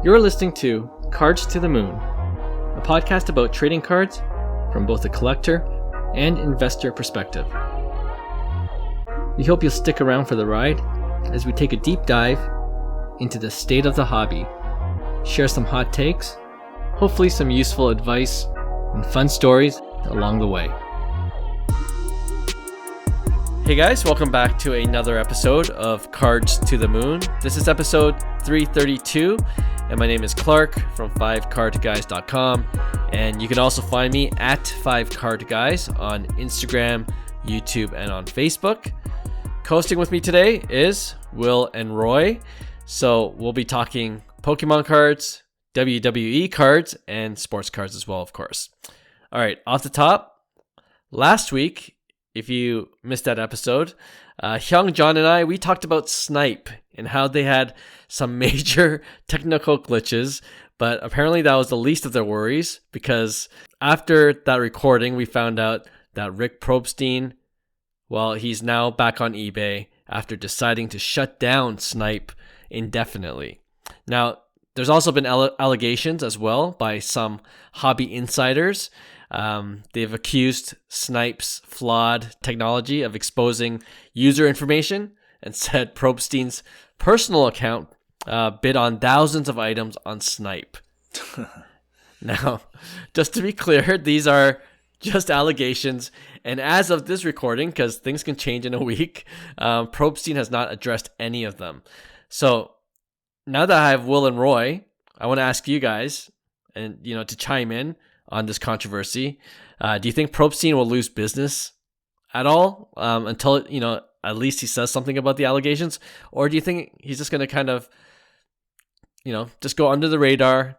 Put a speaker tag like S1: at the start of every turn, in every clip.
S1: You're listening to Cards to the Moon, a podcast about trading cards from both a collector and investor perspective. We hope you'll stick around for the ride as we take a deep dive into the state of the hobby, share some hot takes, hopefully some useful advice, and fun stories along the way. Hey guys, welcome back to another episode of Cards to the Moon. This is episode 332, and my name is Clark from 5cardguys.com, and you can also find me at 5cardguys on Instagram, YouTube, and on Facebook. Hosting with me today is Will and Roy, so we'll be talking Pokemon cards, WWE cards, and sports cards as well, of course. All right, off the top, last week, if you missed that episode, Hyung, John, and I, we talked about Snype and how they had some major technical glitches, but apparently that was the least of their worries, because after that recording, we found out that Rick Probstein, well, he's now back on eBay after deciding to shut down Snype indefinitely. Now, there's also been allegations as well by some hobby insiders. They've accused Snype's flawed technology of exposing user information and said Probstein's personal account bid on thousands of items on Snype. Now, just to be clear, these are just allegations, and as of this recording, because things can change in a week, Probstein has not addressed any of them. So now that I have Will and Roy, I want to ask you guys, and to chime in on this controversy. Do you think Probstein will lose business at all until at least he says something about the allegations, or do you think he's just going to kind of just go under the radar,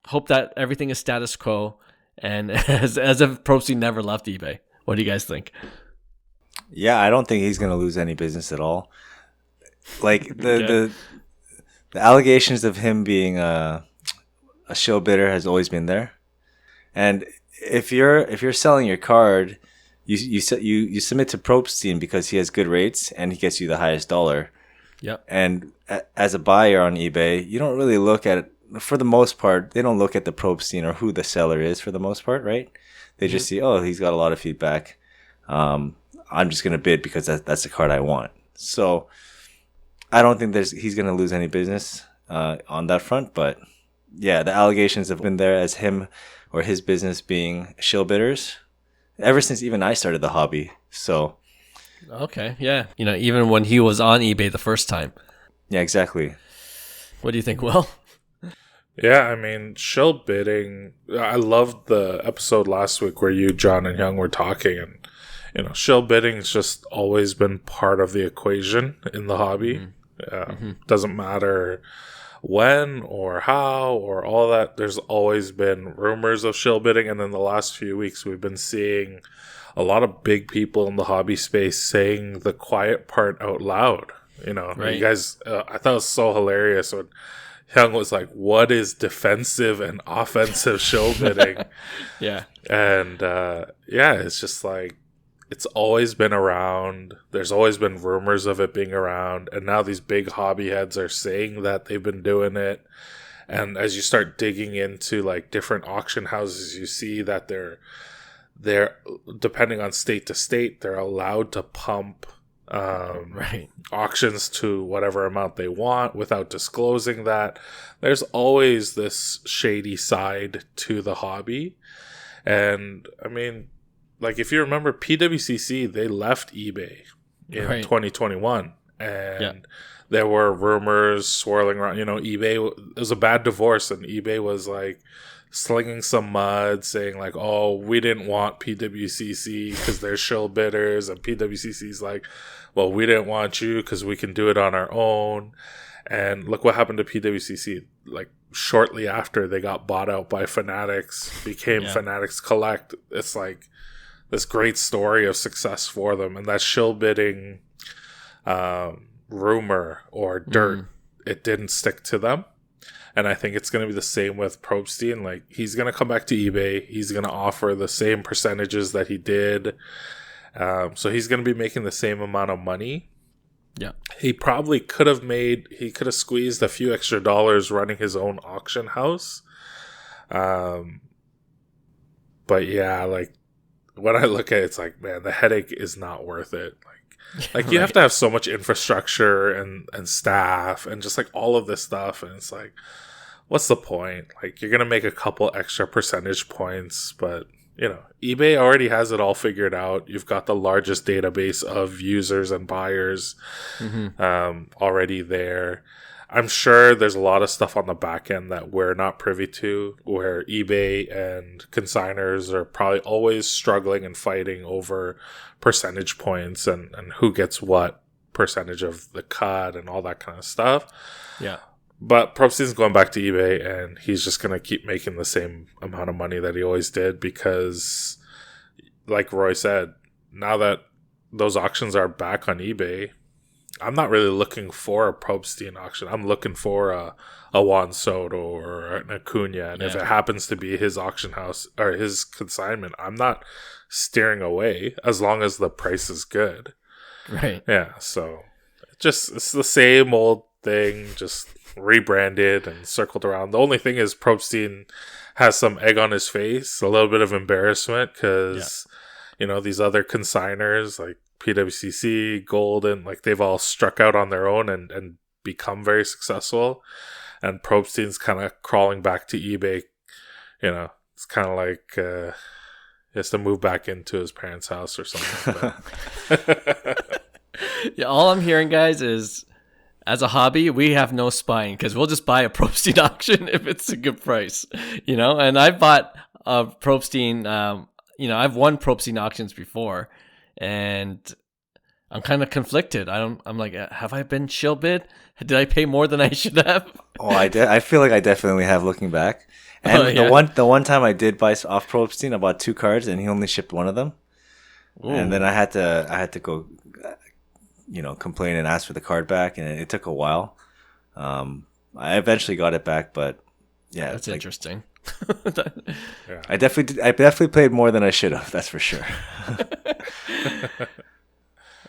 S1: hope that everything is status quo, and as if Probstein never left eBay? What do you guys think?
S2: Yeah, I don't think he's going to lose any business at all. Like the allegations of him being a shill bidder has always been there. And if you're selling your card, you submit to Probstein because he has good rates and he gets you the highest dollar.
S1: Yep.
S2: And as a buyer on eBay, you don't really look at it. For the most part, they don't look at the Probstein or who the seller is for the most part, right? They just see, oh, he's got a lot of feedback. I'm just gonna bid because that's the card I want. So I don't think he's gonna lose any business on that front. But yeah, the allegations have been there as him or his business being shill bidders ever since even I started the hobby. So
S1: okay, yeah, even when he was on eBay the first time.
S2: Yeah, exactly.
S1: What do you think, Will?
S3: Yeah, I mean, shill bidding, I loved the episode last week where you, John, and Young were talking, and shill bidding's just always been part of the equation in the hobby. Doesn't matter when or how or all that. There's always been rumors of shill bidding, and then the last few weeks we've been seeing a lot of big people in the hobby space saying the quiet part out loud. Right. You guys, I thought it was so hilarious when Young was like, what is defensive and offensive shill bidding?
S1: Yeah.
S3: And it's just like, it's always been around. There's always been rumors of it being around. And now these big hobby heads are saying that they've been doing it. And as you start digging into like different auction houses, you see that they're depending on state to state, they're allowed to pump auctions to whatever amount they want without disclosing that. There's always this shady side to the hobby. And I mean, like, if you remember, PWCC, they left eBay in 2021, and there were rumors swirling around. eBay, it was a bad divorce, and eBay was like slinging some mud, saying like, "Oh, we didn't want PWCC because they're shill bidders," and PWCC's like, "Well, we didn't want you because we can do it on our own." And look what happened to PWCC. Like, shortly after, they got bought out by Fanatics, became Fanatics Collect. It's like this great story of success for them, and that shill bidding rumor or dirt, it didn't stick to them. And I think it's going to be the same with Probstein. Like, he's going to come back to eBay. He's going to offer the same percentages that he did. So he's going to be making the same amount of money.
S1: Yeah.
S3: He probably could have squeezed a few extra dollars running his own auction house. But yeah, like when I look at it, it's like, man, the headache is not worth it. Like you have to have so much infrastructure and staff and just like all of this stuff. And it's like, what's the point? Like you're going to make a couple extra percentage points, but you know, eBay already has it all figured out. You've got the largest database of users and buyers already there. I'm sure there's a lot of stuff on the back end that we're not privy to, where eBay and consigners are probably always struggling and fighting over percentage points and who gets what percentage of the cut and all that kind of stuff.
S1: Yeah.
S3: But Probstein's going back to eBay, and he's just going to keep making the same amount of money that he always did because, like Roy said, now that those auctions are back on eBay, I'm not really looking for a Probstein auction. I'm looking for a Juan Soto or an Acuna, and if it happens to be his auction house or his consignment, I'm not steering away as long as the price is good.
S1: Right.
S3: Yeah, so it's the same old thing, just rebranded and circled around. The only thing is Probstein has some egg on his face, a little bit of embarrassment because you know, these other consigners like PWCC, Golden, like they've all struck out on their own and become very successful, and Probstein's kind of crawling back to eBay. You know, it's kind of like he has to move back into his parents' house or something like that.
S1: Yeah, all I'm hearing, guys, is as a hobby, we have no spine because we'll just buy a Probstein auction if it's a good price, you know. And I've bought a Probstein, you know, I've won Probstein auctions before, and I'm kind of conflicted. I'm like, have I been shill bid? Did I pay more than I should have?
S2: Oh, I feel like I definitely have, looking back. And the one time I did buy off Probstein, I bought 2 cards, and he only shipped one of them. Ooh. And then I had to go, you know, complain and ask for the card back, and it took a while. I eventually got it back, but yeah,
S1: that's interesting.
S2: Yeah. I definitely played more than I should have. That's for sure.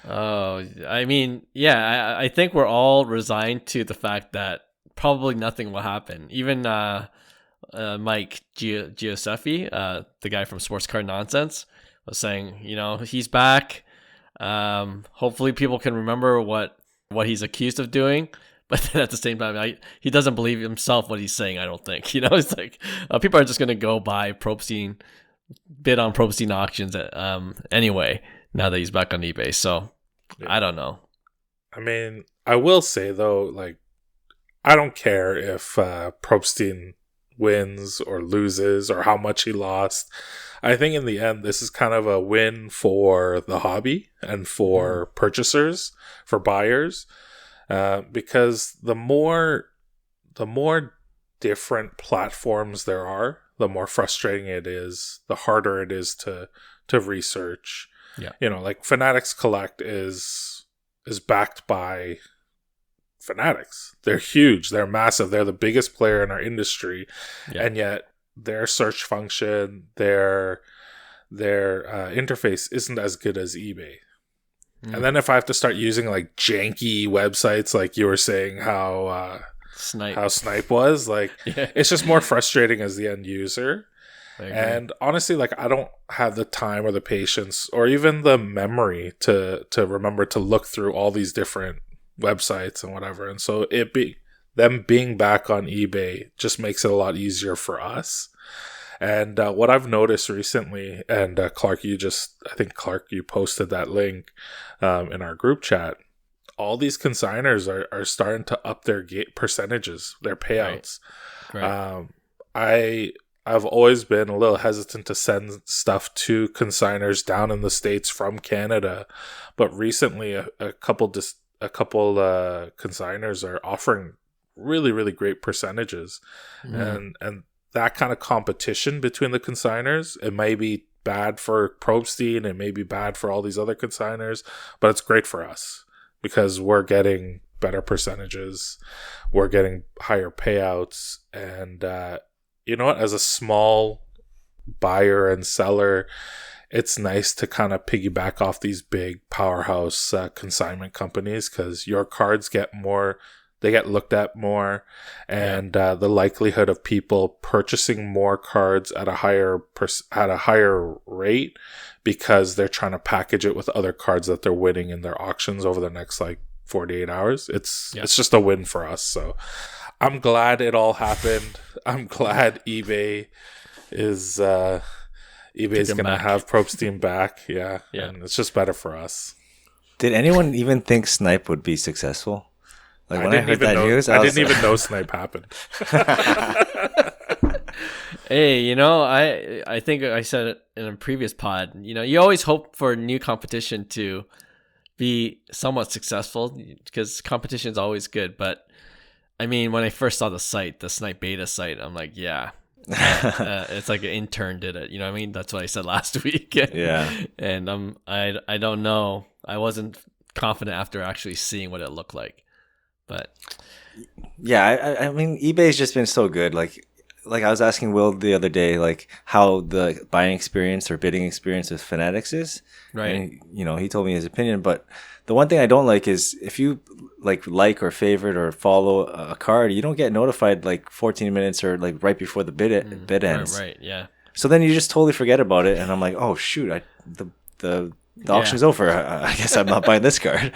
S1: Oh, I mean, yeah, I think we're all resigned to the fact that probably nothing will happen. Even Mike Giuseppe, the guy from Sports Card Nonsense, was saying, you know, he's back. Hopefully people can remember what he's accused of doing, but then at the same time, he doesn't believe himself what he's saying. I don't think, you know, it's like people are just going to go buy Probstein, bid on Probstein auctions anyway, now that he's back on eBay. So I don't know.
S3: I mean, I will say though, like, I don't care if Probstein wins or loses or how much he lost. I think in the end, this is kind of a win for the hobby and for purchasers, for buyers, because the more different platforms there are, the more frustrating it is, the harder it is to research.
S1: Yeah,
S3: you know, like Fanatics Collect is backed by Fanatics. They're huge. They're massive. They're the biggest player in our industry, and yet their search function, their interface isn't as good as eBay. And then if I have to start using like janky websites, like you were saying how Snype was, like it's just more frustrating as the end user. And honestly, like I don't have the time or the patience or even the memory to remember to look through all these different websites and whatever. And so them being back on eBay just makes it a lot easier for us. And what I've noticed recently, and Clark, you posted that link in our group chat. All these consigners are starting to up their percentages, their payouts. Right. I've always been a little hesitant to send stuff to consigners down in the States from Canada, but recently a couple consigners are offering really, really great percentages. And that kind of competition between the consigners, it may be bad for Probstein, it may be bad for all these other consigners, but it's great for us because we're getting better percentages, we're getting higher payouts, and you know what, as a small buyer and seller, it's nice to kind of piggyback off these big powerhouse consignment companies, because your cards get more, they get looked at more, and the likelihood of people purchasing more cards at a higher rate, because they're trying to package it with other cards that they're winning in their auctions over the next like 48 hours. It's just a win for us. So I'm glad it all happened. I'm glad eBay is gonna have Probstein back. Yeah, and it's just better for us.
S2: Did anyone even think Snype would be successful? Like when I heard that news,
S3: I didn't even know Snype happened.
S1: Hey, I think I said it in a previous pod. You always hope for new competition to be somewhat successful, because competition is always good. But I mean, when I first saw the Snype beta site, I'm like, it's like an intern did it. You know what I mean? That's what I said last week.
S2: Yeah.
S1: And I don't know. I wasn't confident after actually seeing what it looked like. But
S2: yeah, I mean, eBay's just been so good. Like I was asking Will the other day, like how the buying experience or bidding experience with Fanatics is.
S1: Right.
S2: And, he told me his opinion. But the one thing I don't like is if you like or favorite or follow a card, you don't get notified like 14 minutes or like right before the bid ends.
S1: Right. Yeah.
S2: So then you just totally forget about it, and I'm like, oh shoot, the auction's over. I guess I'm not buying this card.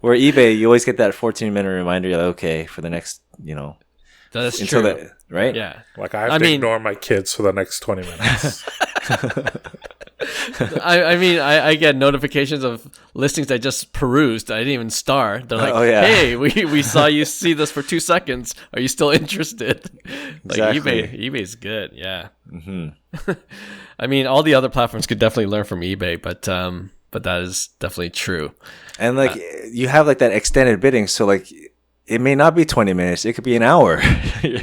S2: Where eBay, you always get that 14-minute reminder. You're like, okay, for the next,
S1: That's true.
S2: Right?
S1: Yeah.
S3: Like I have to ignore my kids for the next 20 minutes.
S1: I get notifications of listings I just perused. I didn't even star. They're like, hey, we saw you see this for 2 seconds. Are you still interested? Like eBay's good. Yeah.
S2: Mm-hmm.
S1: I mean, all the other platforms could definitely learn from eBay, but that is definitely true.
S2: And like you have like that extended bidding, so like it may not be 20 minutes; it could be an hour.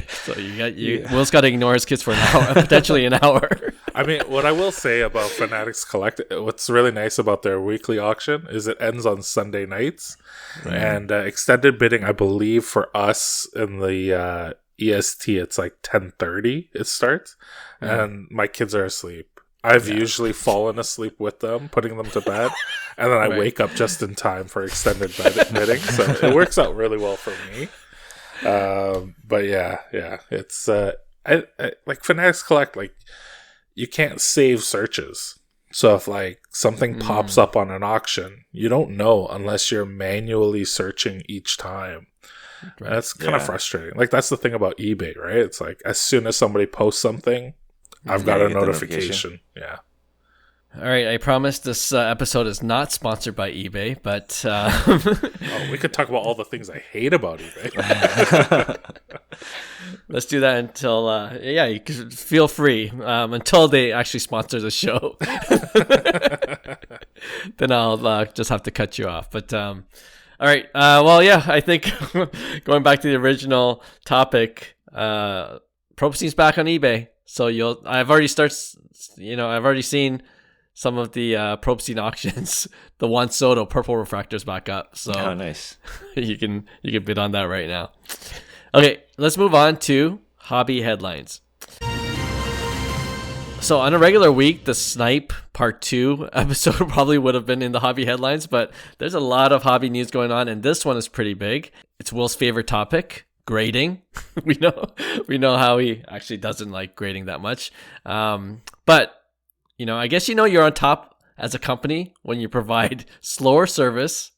S1: So Will's got to ignore his kids for an hour, potentially an hour.
S3: I mean, what I will say about Fanatics Collect, what's really nice about their weekly auction is it ends on Sunday nights, right. And extended bidding, I believe for us in the EST, it's like 10:30 it starts, and my kids are asleep. I've usually fallen asleep with them, putting them to bed, and then I wake up just in time for extended bidding. So it works out really well for me. But yeah, it's I like Fanatics Collect. Like you can't save searches, so if like something pops up on an auction, you don't know unless you're manually searching each time. Right. That's kind of frustrating. Like that's the thing about eBay, right? It's like as soon as somebody posts something, I've got a notification. Yeah.
S1: All right. I promise this episode is not sponsored by eBay, but
S3: we could talk about all the things I hate about eBay.
S1: Let's do that until you can feel free until they actually sponsor the show. Then I'll just have to cut you off. But all right. I think going back to the original topic, Probstein's back on eBay. So I've already seen some of the Probstein auctions. The Juan Soto purple refractors back up. So
S2: nice.
S1: you can bid on that right now. Okay, let's move on to hobby headlines. So on a regular week, the Snype Part 2 episode probably would have been in the hobby headlines, but there's a lot of hobby news going on, and this one is pretty big. It's Will's favorite topic. Grading. we know how he actually doesn't like grading that much. But I guess you're on top as a company when you provide slower service,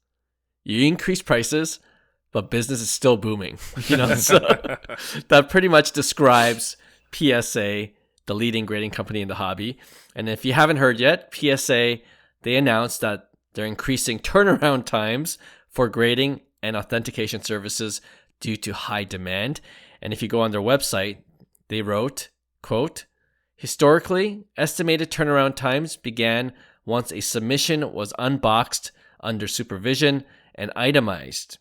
S1: you increase prices, but business is still booming. So that pretty much describes PSA, the leading grading company in the hobby. And if you haven't heard yet, PSA, they announced that they're increasing turnaround times for grading and authentication services due to high demand. And if you go on their website, they wrote, quote, historically, estimated turnaround times began once a submission was unboxed under supervision and itemized.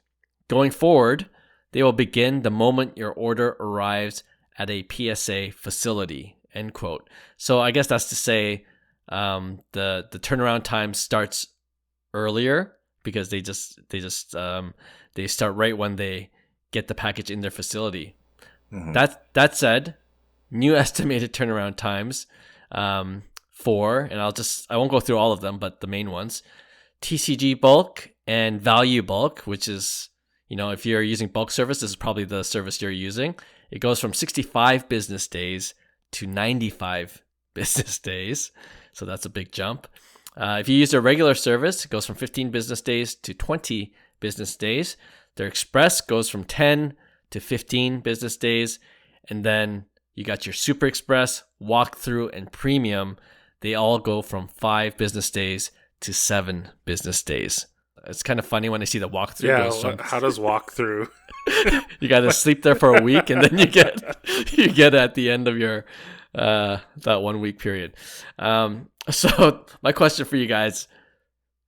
S1: Going forward, they will begin the moment your order arrives at a PSA facility, end quote. So I guess that's to say the turnaround time starts earlier because they start right when they get the package in their facility. Mm-hmm. That said, new estimated turnaround times four, and I won't go through all of them, but the main ones: TCG bulk and value bulk, which is, if you're using bulk service, this is probably the service you're using. It goes from 65 business days to 95 business days. So that's a big jump. If you use a regular service, it goes from 15 business days to 20 business days. Their express goes from 10 to 15 business days. And then you got your super express, walkthrough, and premium. They all go from 5 business days to 7 business days. It's kind of funny when I see the walkthrough.
S3: Yeah, how does walkthrough?
S1: You got to sleep there for a week, and then you get at the end of your that 1 week period. So my question for you guys: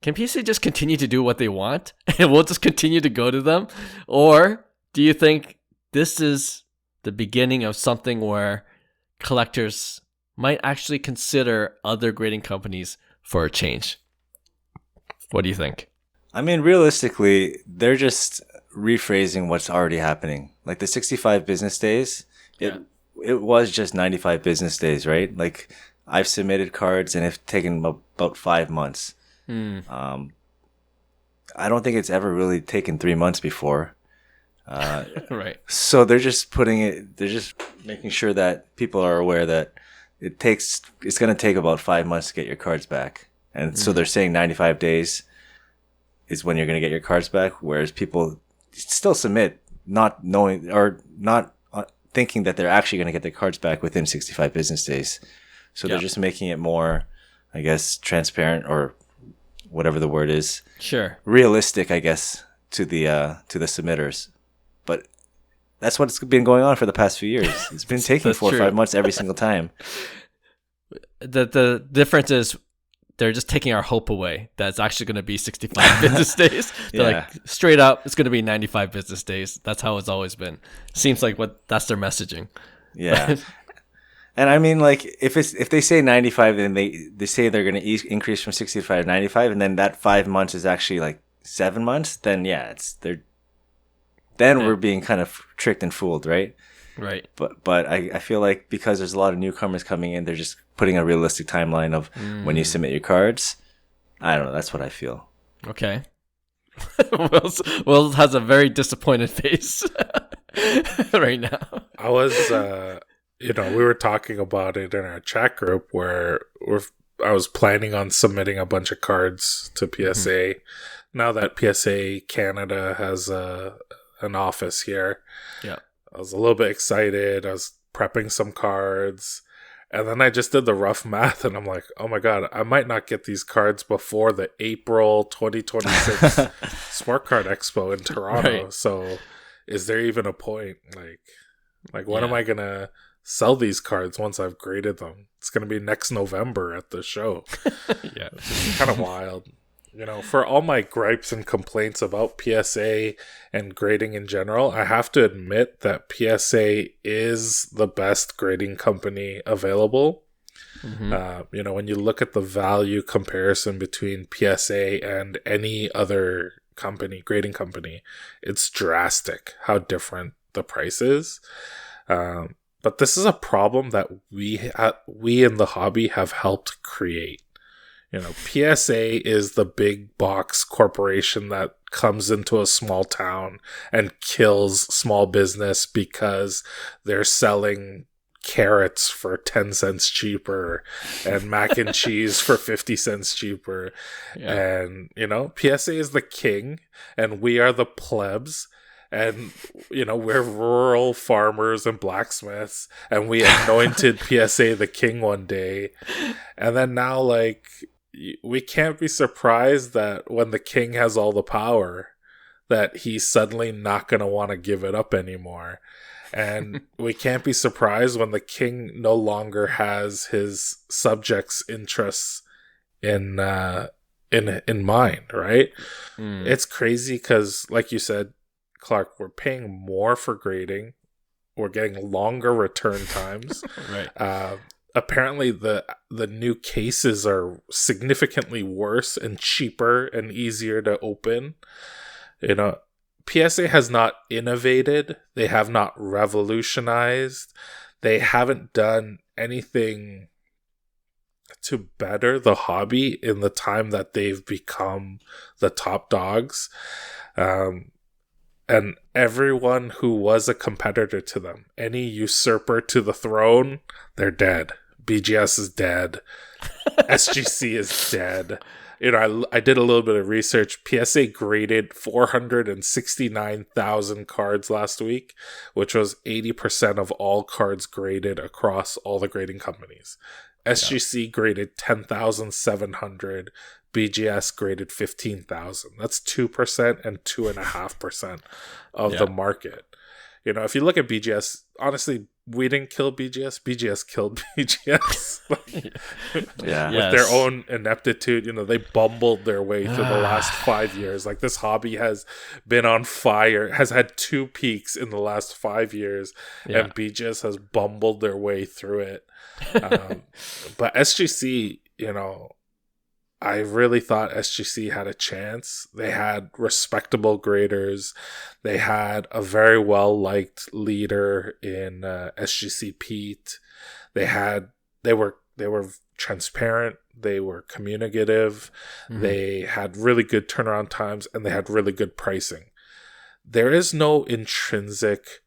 S1: can PSA just continue to do what they want, and we'll just continue to go to them, or do you think this is the beginning of something where collectors might actually consider other grading companies for a change? What do you think?
S2: I mean, realistically, they're just rephrasing what's already happening. Like the 65 business days, it was just 95 business days, right? Like I've submitted cards and it's taken about 5 months. I don't think it's ever really taken 3 months before.
S1: Right.
S2: So they're just making sure that people are aware that it's going to take about 5 months to get your cards back. And so they're saying 95 days is when you're going to get your cards back, whereas people still submit not knowing or not thinking that they're actually going to get their cards back within 65 business days. So they're just making it more, I guess, transparent, or whatever the word is.
S1: Sure.
S2: Realistic, I guess, to the submitters. But that's what's been going on for the past few years. It's been taking 4 or 5 months every single time.
S1: The difference is they're just taking our hope away that it's actually going to be 65 business days. They're like, straight up, it's going to be 95 business days. That's how it's always been. Seems like that's their messaging.
S2: Yeah. And I mean, like, if they say 95, then they say they're going to increase from 65 to 95, and then that 5 months is actually like 7 months, then we're being kind of tricked and fooled, right?
S1: Right.
S2: But I feel like because there's a lot of newcomers coming in, they're just putting a realistic timeline of when you submit your cards. I don't know. That's what I feel.
S1: Okay. Will has a very disappointed face right now.
S3: I was, we were talking about it in our chat group where I was planning on submitting a bunch of cards to PSA. Now that PSA Canada has an office here.
S1: Yeah.
S3: I was a little bit excited. I was prepping some cards. And then I just did the rough math, and I'm like, oh my God, I might not get these cards before the April 2026 Smart Card Expo in Toronto. Right. So is there even a point? Like when am I going to sell these cards once I've graded them? It's going to be next November at the show.
S1: Yeah.
S3: It's kind of wild. For all my gripes and complaints about PSA and grading in general, I have to admit that PSA is the best grading company available. When you look at the value comparison between PSA and any other grading company, it's drastic how different the price is. But this is a problem that we in the hobby have helped create. PSA is the big box corporation that comes into a small town and kills small business because they're selling carrots for 10 cents cheaper and mac and cheese for 50 cents cheaper. Yeah. And, PSA is the king and we are the plebs. And, we're rural farmers and blacksmiths, and we anointed PSA the king one day. And then now, we can't be surprised that when the king has all the power, that he's suddenly not going to want to give it up anymore. And we can't be surprised when the king no longer has his subjects' interests in mind, right? It's crazy because, like you said, Clark, we're paying more for grading. We're getting longer return times. Right. Apparently, the new cases are significantly worse and cheaper and easier to open. PSA has not innovated. They have not revolutionized. They haven't done anything to better the hobby in the time that they've become the top dogs. And everyone who was a competitor to them, any usurper to the throne, they're dead. BGS is dead. SGC is dead. You know, I did a little bit of research. PSA graded 469,000 cards last week, which was 80% of all cards graded across all the grading companies. SGC graded 10,700. BGS graded 15,000. That's 2% and 2.5% of the market. You know, if you look at BGS, honestly, we didn't kill BGS. BGS killed BGS. With their own ineptitude. You know, they bumbled their way through the last 5 years. Like, this hobby has been on fire, has had 2 peaks in the last 5 years, and BGS has bumbled their way through it. But SGC, you know, I really thought SGC had a chance. They had respectable graders. They had a very well-liked leader in SGC Pete. They were transparent. They were communicative. Mm-hmm. They had really good turnaround times, and they had really good pricing. There is no intrinsic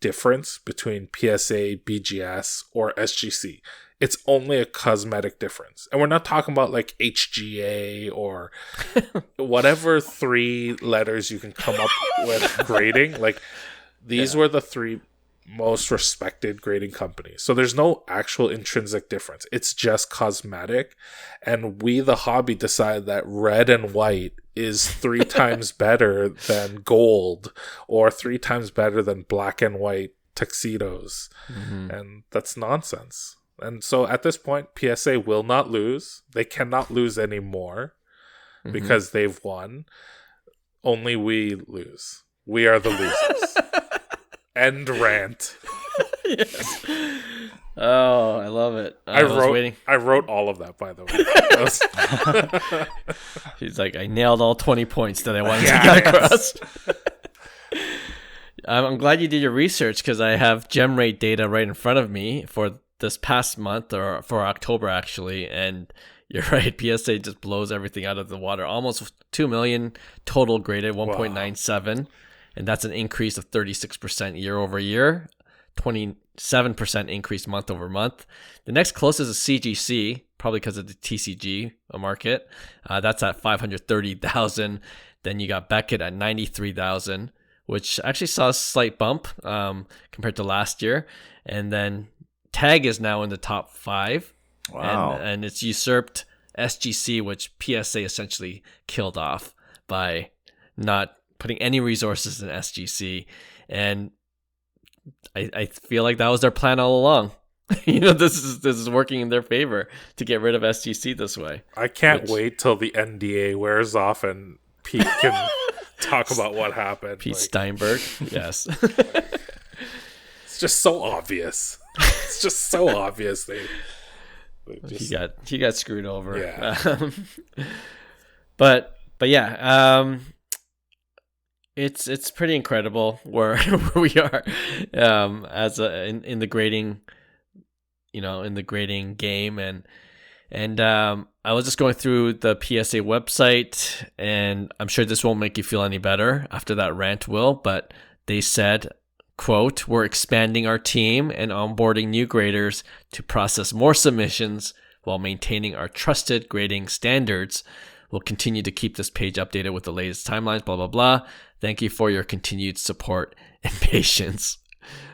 S3: difference between PSA, BGS, or SGC. It's only a cosmetic difference. And we're not talking about like HGA or whatever 3 letters you can come up with grading. Like, these were the 3 most respected grading companies. So there's no actual intrinsic difference. It's just cosmetic. And we, the hobby, decided that red and white is 3 times better than gold, or 3 times better than black and white tuxedos. Mm-hmm. And that's nonsense. And so at this point, PSA will not lose. They cannot lose anymore because they've won. Only we lose. We are the losers. End rant.
S1: Yes. Oh, I love it.
S3: I wrote all of that, by the way.
S1: He's like, I nailed all 20 points that I wanted to get across. I'm glad you did your research, because I have gem rate data right in front of me for this past month, or for October actually, and you're right, PSA just blows everything out of the water. Almost 2 million total graded, 1.97, and that's an increase of 36% year over year, 27% increase month over month. The next closest is CGC, probably because of the TCG market. That's at 530,000. Then you got Beckett at 93,000, which actually saw a slight bump compared to last year. And then Tag is now in the top 5. Wow. And it's usurped SGC, which PSA essentially killed off by not putting any resources in SGC. And I feel like that was their plan all along. You know, this is working in their favor to get rid of SGC this way.
S3: I can't wait till the NDA wears off and Pete can talk about what happened.
S1: Pete Steinberg, yes.
S3: It's just so obvious. It's just so obvious.
S1: He got screwed over.
S3: Yeah.
S1: But yeah, it's pretty incredible where we are as in the grading, you know, in the grading game, and I was just going through the PSA website, and I'm sure this won't make you feel any better after that rant, Will, but they said, quote, "We're expanding our team and onboarding new graders to process more submissions while maintaining our trusted grading standards. We'll continue to keep this page updated with the latest timelines, blah, blah, blah. Thank you for your continued support and patience."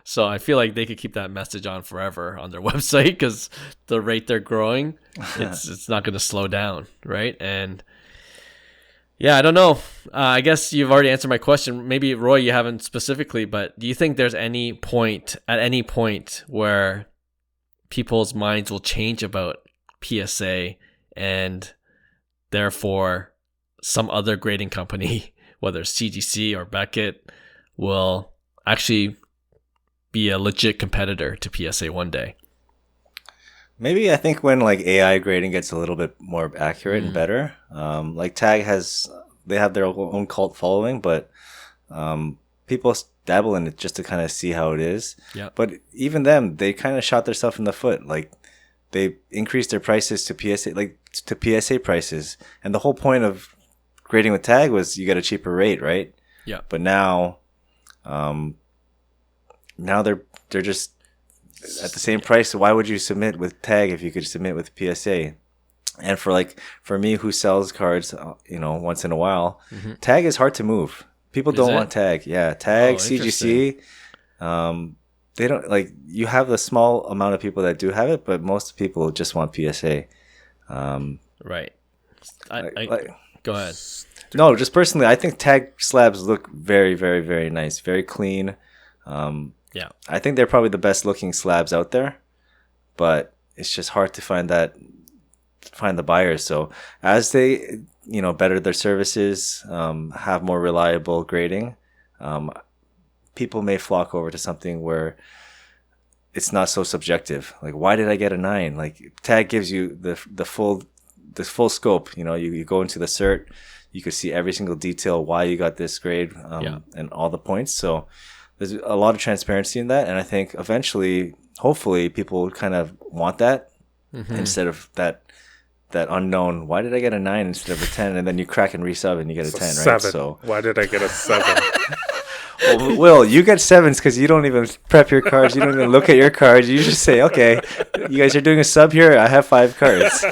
S1: So I feel like they could keep that message on forever on their website, because the rate they're growing, it's not going to slow down, right? And yeah, I don't know. I guess you've already answered my question. Maybe, Roy, you haven't specifically, but do you think there's at any point where people's minds will change about PSA, and therefore some other grading company, whether it's CGC or Beckett, will actually be a legit competitor to PSA one day?
S2: Maybe. I think when like AI grading gets a little bit more accurate and better, like Tag they have their own cult following, but people dabble in it just to kind of see how it is.
S1: Yeah.
S2: But even them, they kind of shot themselves in the foot. Like they increased their prices to PSA prices, and the whole point of grading with tag was you get a cheaper rate, right?
S1: Yeah.
S2: But now, now they're just at the same price. So why would you submit with tag if you could submit with PSA? And for me who sells cards, once in a while, tag is hard to move. People don't want tag. Yeah, tag, CGC. They don't you have a small amount of people that do have it, but most people just want PSA.
S1: Right. Go ahead.
S2: No, just personally, I think tag slabs look very, very, very nice, very clean.
S1: Yeah.
S2: I think they're probably the best looking slabs out there, but it's just hard to find the buyers. So as they, better their services, have more reliable grading, people may flock over to something where it's not so subjective. Like, why did I get a 9? Like, tag gives you the full scope. You go into the cert, you could see every single detail why you got this grade, and all the points. So there's a lot of transparency in that, and I think eventually, hopefully, people kind of want that instead of that unknown. Why did I get a 9 instead of a 10? And then you crack and resub and you get a 10, right?
S3: 7.
S2: So
S3: why did I get a 7?
S2: Well, Will, you get 7s because you don't even prep your cards. You don't even look at your cards. You just say, okay, you guys are doing a sub here. I have 5 cards.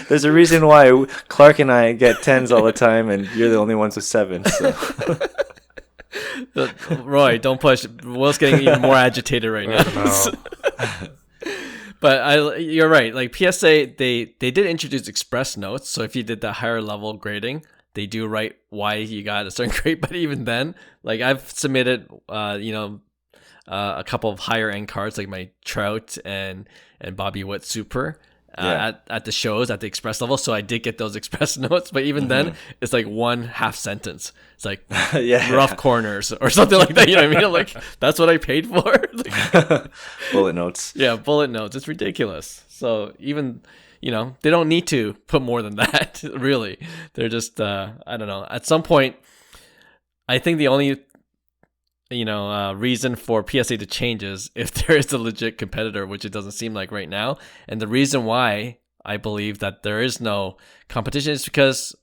S2: There's a reason why Clark and I get 10s all the time, and you're the only ones with 7s. So.
S1: Roy, don't push. Will's getting even more agitated right now. But you're right. Like PSA, they did introduce express notes. So if you did the higher level grading, they do write why you got a certain grade. But even then, like I've submitted, a couple of higher end cards like my Trout and Bobby Witt Super. At the shows at the express level, so I did get those express notes, but even then it's like one half sentence. It's like rough corners or something like that. You know what I mean? I'm like, that's what I paid for.
S2: Bullet notes.
S1: Yeah, bullet notes. It's ridiculous. So even they don't need to put more than that. Really, they're just I don't know. At some point, I think the only reason for PSA to change is if there is a legit competitor, which it doesn't seem like right now. And the reason why I believe that there is no competition is because,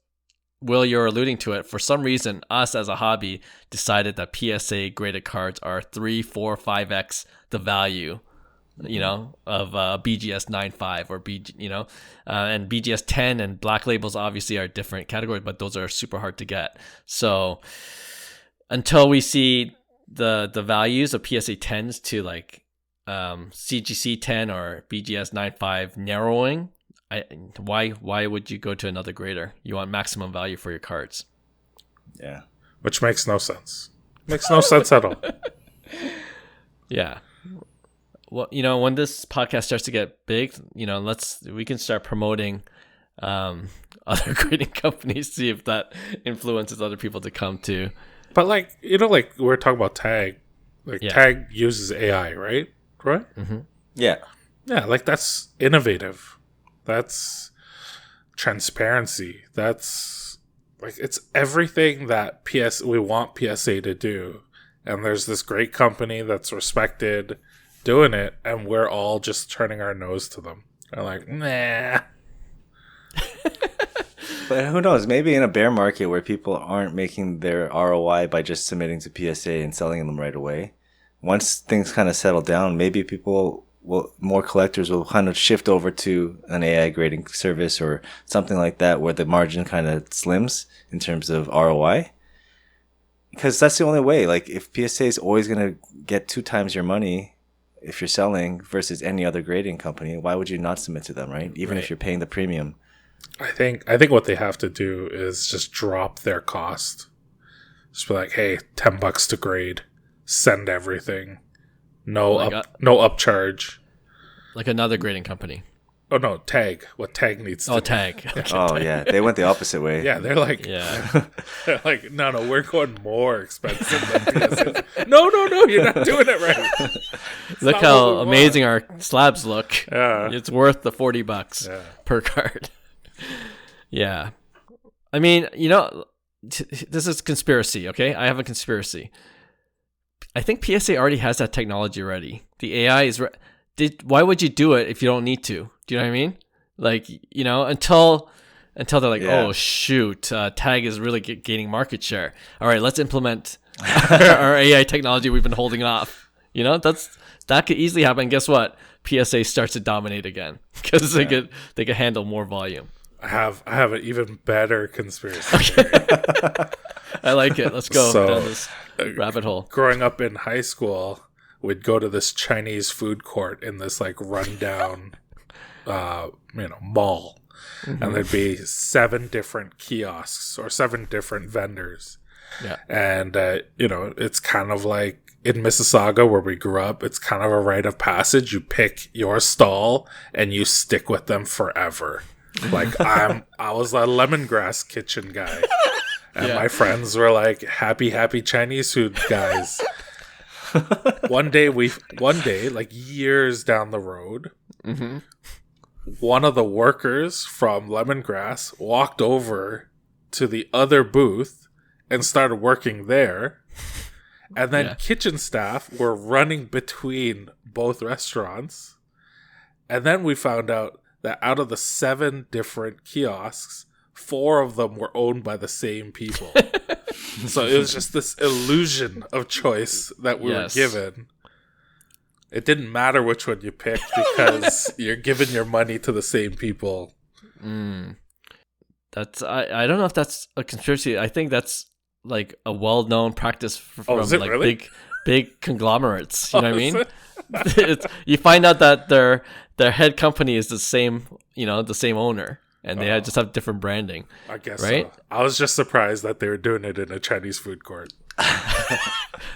S1: Will, you're alluding to it. For some reason, us as a hobby decided that PSA graded cards are 3, 4, 5x the value, of BGS 9.5 or and BGS 10 and Black Labels obviously are different categories, but those are super hard to get. So until we see the values of PSA 10s to like CGC 10 or BGS 9.5 narrowing, why would you go to another grader? You want maximum value for your cards.
S2: Yeah.
S3: Which makes no sense. Makes no sense at all.
S1: Yeah. Well, when this podcast starts to get big, we can start promoting other grading companies, see if that influences other people to come to.
S3: But we're talking about tag. Tag uses AI, right? Right?
S2: Mm-hmm. Yeah.
S3: Yeah, that's innovative. That's transparency. That's it's everything that we want PSA to do. And there's this great company that's respected doing it, and we're all just turning our nose to them. They're like, nah.
S2: But who knows? Maybe in a bear market where people aren't making their ROI by just submitting to PSA and selling them right away, once things kind of settle down, maybe more collectors will kind of shift over to an AI grading service or something like that where the margin kind of slims in terms of ROI. Because that's the only way. If PSA is always going to get 2 times your money if you're selling versus any other grading company, why would you not submit to them, right? Even if you're paying the premium.
S3: I think what they have to do is just drop their cost. Just be like, hey, $10 to grade, send everything, no upcharge.
S1: Like another grading company.
S3: Oh no, tag. What tag needs to do.
S1: Tag.
S2: Okay, yeah, they went the opposite way.
S3: Yeah, they're like, they're like, no, we're going more expensive than PSA. No, you're not doing it right.
S1: Look how amazing our slabs look.
S3: Yeah,
S1: it's worth the $40 per card. Yeah. I mean, this is conspiracy, okay? I have a conspiracy. I think PSA already has that technology ready. The AI is why would you do it if you don't need to? Do you know what I mean? Like, you know, until they're like, oh shoot, tag is really gaining market share. All right, let's implement our AI technology we've been holding off. You know, that could easily happen. Guess what? PSA starts to dominate again because they could handle more volume.
S3: I have an even better conspiracy theory.
S1: I like it. Let's go down this rabbit hole.
S3: Growing up in high school, we'd go to this Chinese food court in this like rundown, mall, and there'd be 7 different kiosks or 7 different vendors.
S1: Yeah,
S3: and it's kind of like in Mississauga where we grew up. It's kind of a rite of passage. You pick your stall and you stick with them forever. Like I was a lemongrass kitchen guy, and my friends were like happy Chinese food guys. One day, like years down the road, one of the workers from Lemongrass walked over to the other booth and started working there. And then kitchen staff were running between both restaurants. And then we found out that out of the 7 different kiosks, 4 of them were owned by the same people. So it was just this illusion of choice that we were given. It didn't matter which one you picked because you're giving your money to the same people.
S1: That's I don't know if that's a conspiracy. I think that's like a well-known practice from like
S3: really?
S1: big conglomerates. You know what I mean? You find out that their head company is the same, the same owner, and they just have different branding.
S3: I guess,
S1: right?
S3: So. I was just surprised that they were doing it in a Chinese food court.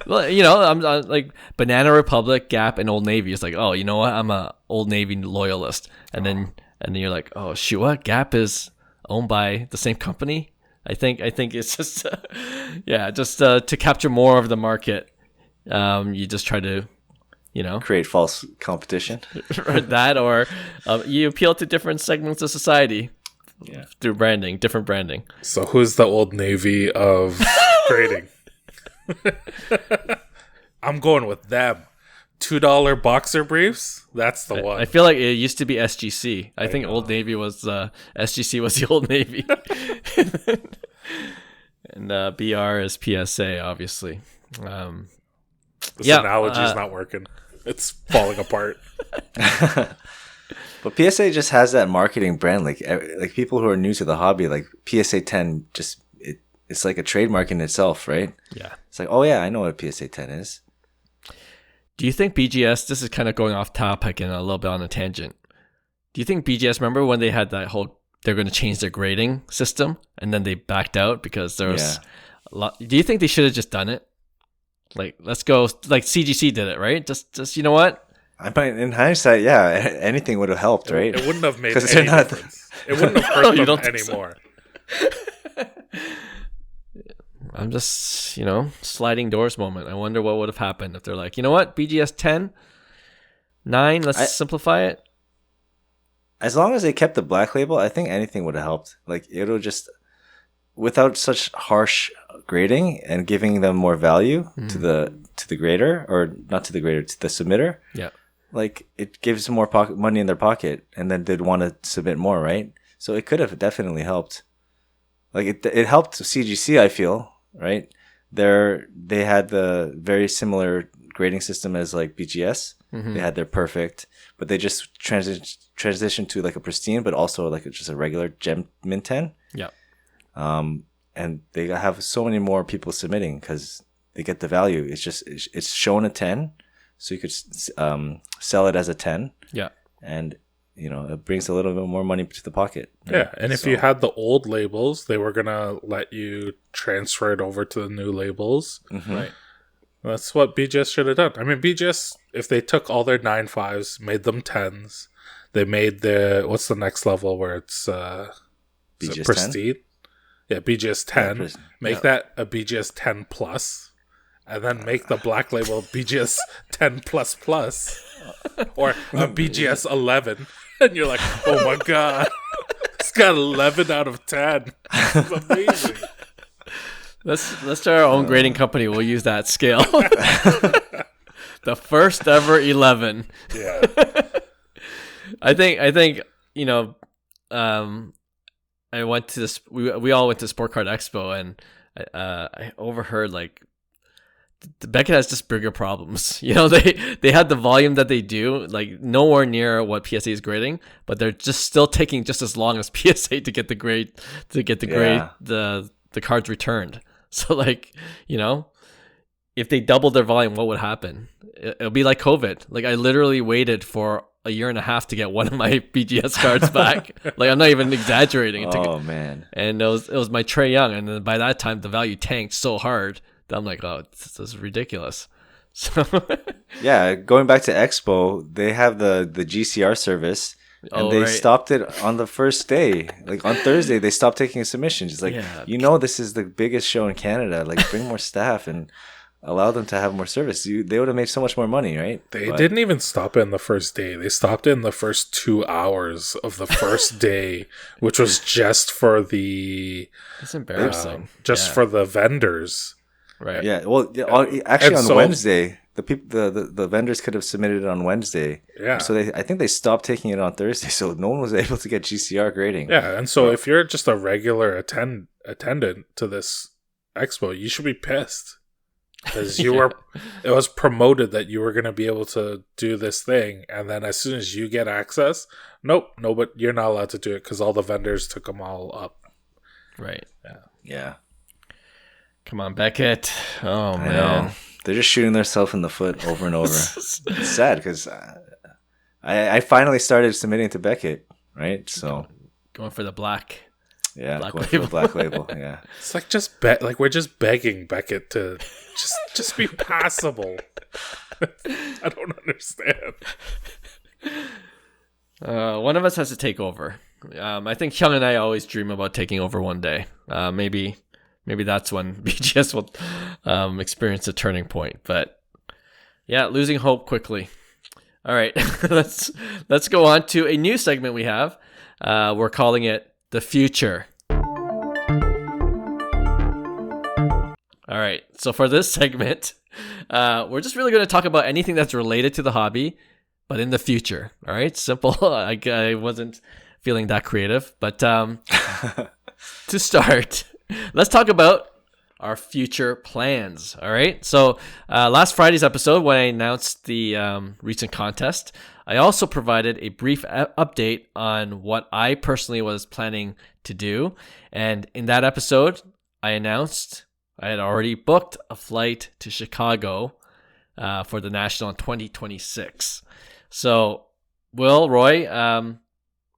S1: Well, I'm like Banana Republic, Gap, and Old Navy. It's like, oh, you know what? I'm a Old Navy loyalist, and then you're like, oh shoot, what? Gap is owned by the same company. I think it's just to capture more of the market. You just try to,
S2: create false competition.
S1: or you appeal to different segments of society through different branding.
S3: So who's the Old Navy of grading? I'm going with them. $2 boxer briefs. That's the one.
S1: I feel like it used to be SGC. I think Old Navy was SGC was the Old Navy, and BR is PSA. Obviously,
S3: this analogy's not working. It's falling apart.
S2: But PSA just has that marketing brand. Like people who are new to the hobby, like PSA 10, it's like a trademark in itself, right?
S1: Yeah. It's
S2: like, oh yeah, I know what a PSA 10 is.
S1: Do you think BGS, this is kind of going off topic and a little bit on a tangent. Do you think BGS, remember when they had that whole, they're going to change their grading system and then they backed out because there was a lot. Do you think they should have just done it? Like, let's go, like CGC did it, right? Just you know what?
S2: I mean, in hindsight, yeah, anything would have helped, right?
S3: It wouldn't have made any difference. It wouldn't have hurt them anymore.
S1: I'm just, sliding doors moment. I wonder what would have happened if they're like, you know what, BGS 10, 9, let's simplify it.
S2: As long as they kept the black label, I think anything would have helped. Like, it'll just, without such harsh grading and giving them more value to the grader, or not to the grader, to the submitter.
S1: Yeah.
S2: Like, it gives them more money in their pocket, and then they'd want to submit more, right? So it could have definitely helped. Like, it helped CGC, I feel. Right, they had the very similar grading system as like BGS. They had their perfect, but they just transitioned to like a pristine, but also like just a regular gem mint 10.
S1: Yeah.
S2: And they have so many more people submitting because they get the value. It's shown a 10, so you could sell it as a 10.
S1: Yeah.
S2: And it brings a little bit more money to the pocket. Right?
S3: Yeah, and if you had the old labels, they were going to let you transfer it over to the new labels.
S1: Right.
S3: That's what BGS should have done. I mean, BGS, if they took all their 9.5s, made them 10s, they made what's the next level where it's
S2: BGS
S3: pristine? 10? Yeah, BGS 10. Make that a BGS 10 plus, and then make the black label BGS 10 plus plus, or a BGS 11. And you're like, oh my god, it's got 11 out of 10. It's amazing.
S1: Let's start our own grading company. We'll use that scale. The first ever 11.
S3: Yeah.
S1: I think I went to this. We all went to Sport Card Expo, and I overheard like the Beckett has just bigger problems. They had the volume that they do, like nowhere near what PSA is grading, but they're just still taking just as long as PSA to get the grade the cards returned. So if they doubled their volume, what would happen? It'll be like COVID. Like I literally waited for a year and a half to get one of my BGS cards back. Like I'm not even exaggerating.
S2: Man.
S1: And it was my Trae Young, and then by that time the value tanked so hard that I'm like, oh, this is ridiculous. So
S2: yeah, going back to Expo, they have the GCR service, and they stopped it on the first day. Like on Thursday, they stopped taking submissions. It's like, this is the biggest show in Canada. Like bring more staff and allow them to have more service. They would have made so much more money, right?
S3: They didn't even stop it in the first day. They stopped it in the first 2 hours of the first day, which was just for the...
S1: That's embarrassing.
S3: For the vendors.
S1: Right.
S2: Yeah. Well, actually on Wednesday, the vendors could have submitted it on Wednesday.
S3: Yeah.
S2: So I think they stopped taking it on Thursday, so no one was able to get GCR grading.
S3: Yeah, and so if you're just a regular attendant to this expo, you should be pissed. Because it was promoted that you were going to be able to do this thing, and then as soon as you get access, no, but you're not allowed to do it because all the vendors took them all up.
S1: Right.
S2: Yeah.
S1: Come on, Beckett. Oh, man.
S2: I know. They're just shooting themselves in the foot over and over. It's sad because I finally started submitting to Beckett, right? So
S1: going for the black.
S2: Yeah,
S1: black
S2: going
S1: label.
S2: for the black label. Yeah.
S3: It's like we're just begging Beckett to just be passable. I don't understand.
S1: One of us has to take over. I think Hyung and I always dream about taking over one day. Maybe that's when BGS will experience a turning point. But yeah, losing hope quickly. All right, let's go on to a new segment we have. We're calling it The Future. All right, so for this segment, we're just really going to talk about anything that's related to the hobby, but in the future. All right, simple. I wasn't feeling that creative, but to start, let's talk about our future plans. All right, so last Friday's episode, when I announced the recent contest, I also provided a brief update on what I personally was planning to do. And in that episode, I announced I had already booked a flight to Chicago for the National in 2026. So, Will, Roy,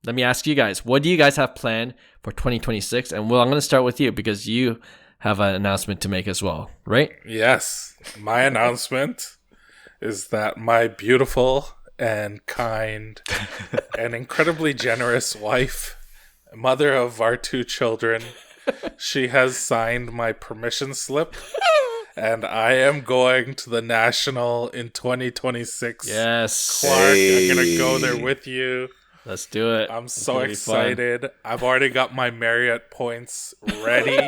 S1: let me ask you guys, what do you guys have planned for 2026? And Will, I'm going to start with you because you have an announcement to make as well, right?
S3: Yes. My announcement is that my beautiful and kind and incredibly generous wife, mother of our 2 children, she has signed my permission slip, and I am going to the National in 2026.
S1: Yes.
S3: Clark, I'm going to go there with you.
S1: Let's do it.
S3: I'm so excited. I've already got my Marriott points ready.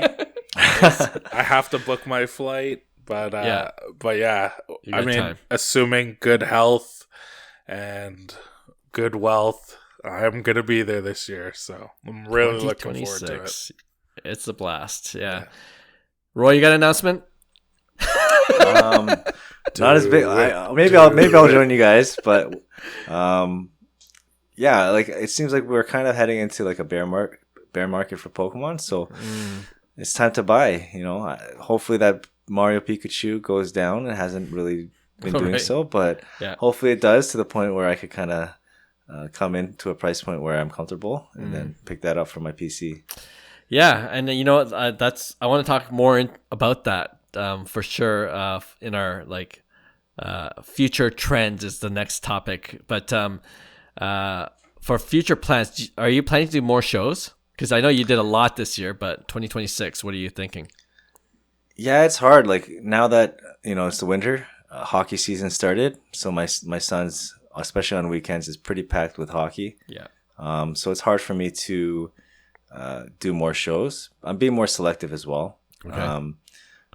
S3: I have to book my flight, but yeah, I mean, assuming good health and good wealth, I'm gonna be there this year, so I'm really looking forward to it.
S1: It's a blast. Yeah. Roy, you got an announcement?
S2: Not as big. Maybe I'll join you guys, but yeah, like it seems like we're kind of heading into like a bear market for Pokemon, so it's time to buy. Hopefully that Mario Pikachu goes down. It hasn't really been doing so, but hopefully it does, to the point where I could kind of come in to a price point where I'm comfortable and then pick that up for my PC.
S1: Yeah, and I want to talk more about that for sure. In our future trends is the next topic, but for future plans, are you planning to do more shows? Because I know you did a lot this year, but 2026, what are you thinking?
S2: Yeah, it's hard. Like now that it's the winter, hockey season started, so my son's, especially on weekends, is pretty packed with hockey.
S1: Yeah.
S2: So it's hard for me to do more shows. I'm being more selective as well.
S1: Okay.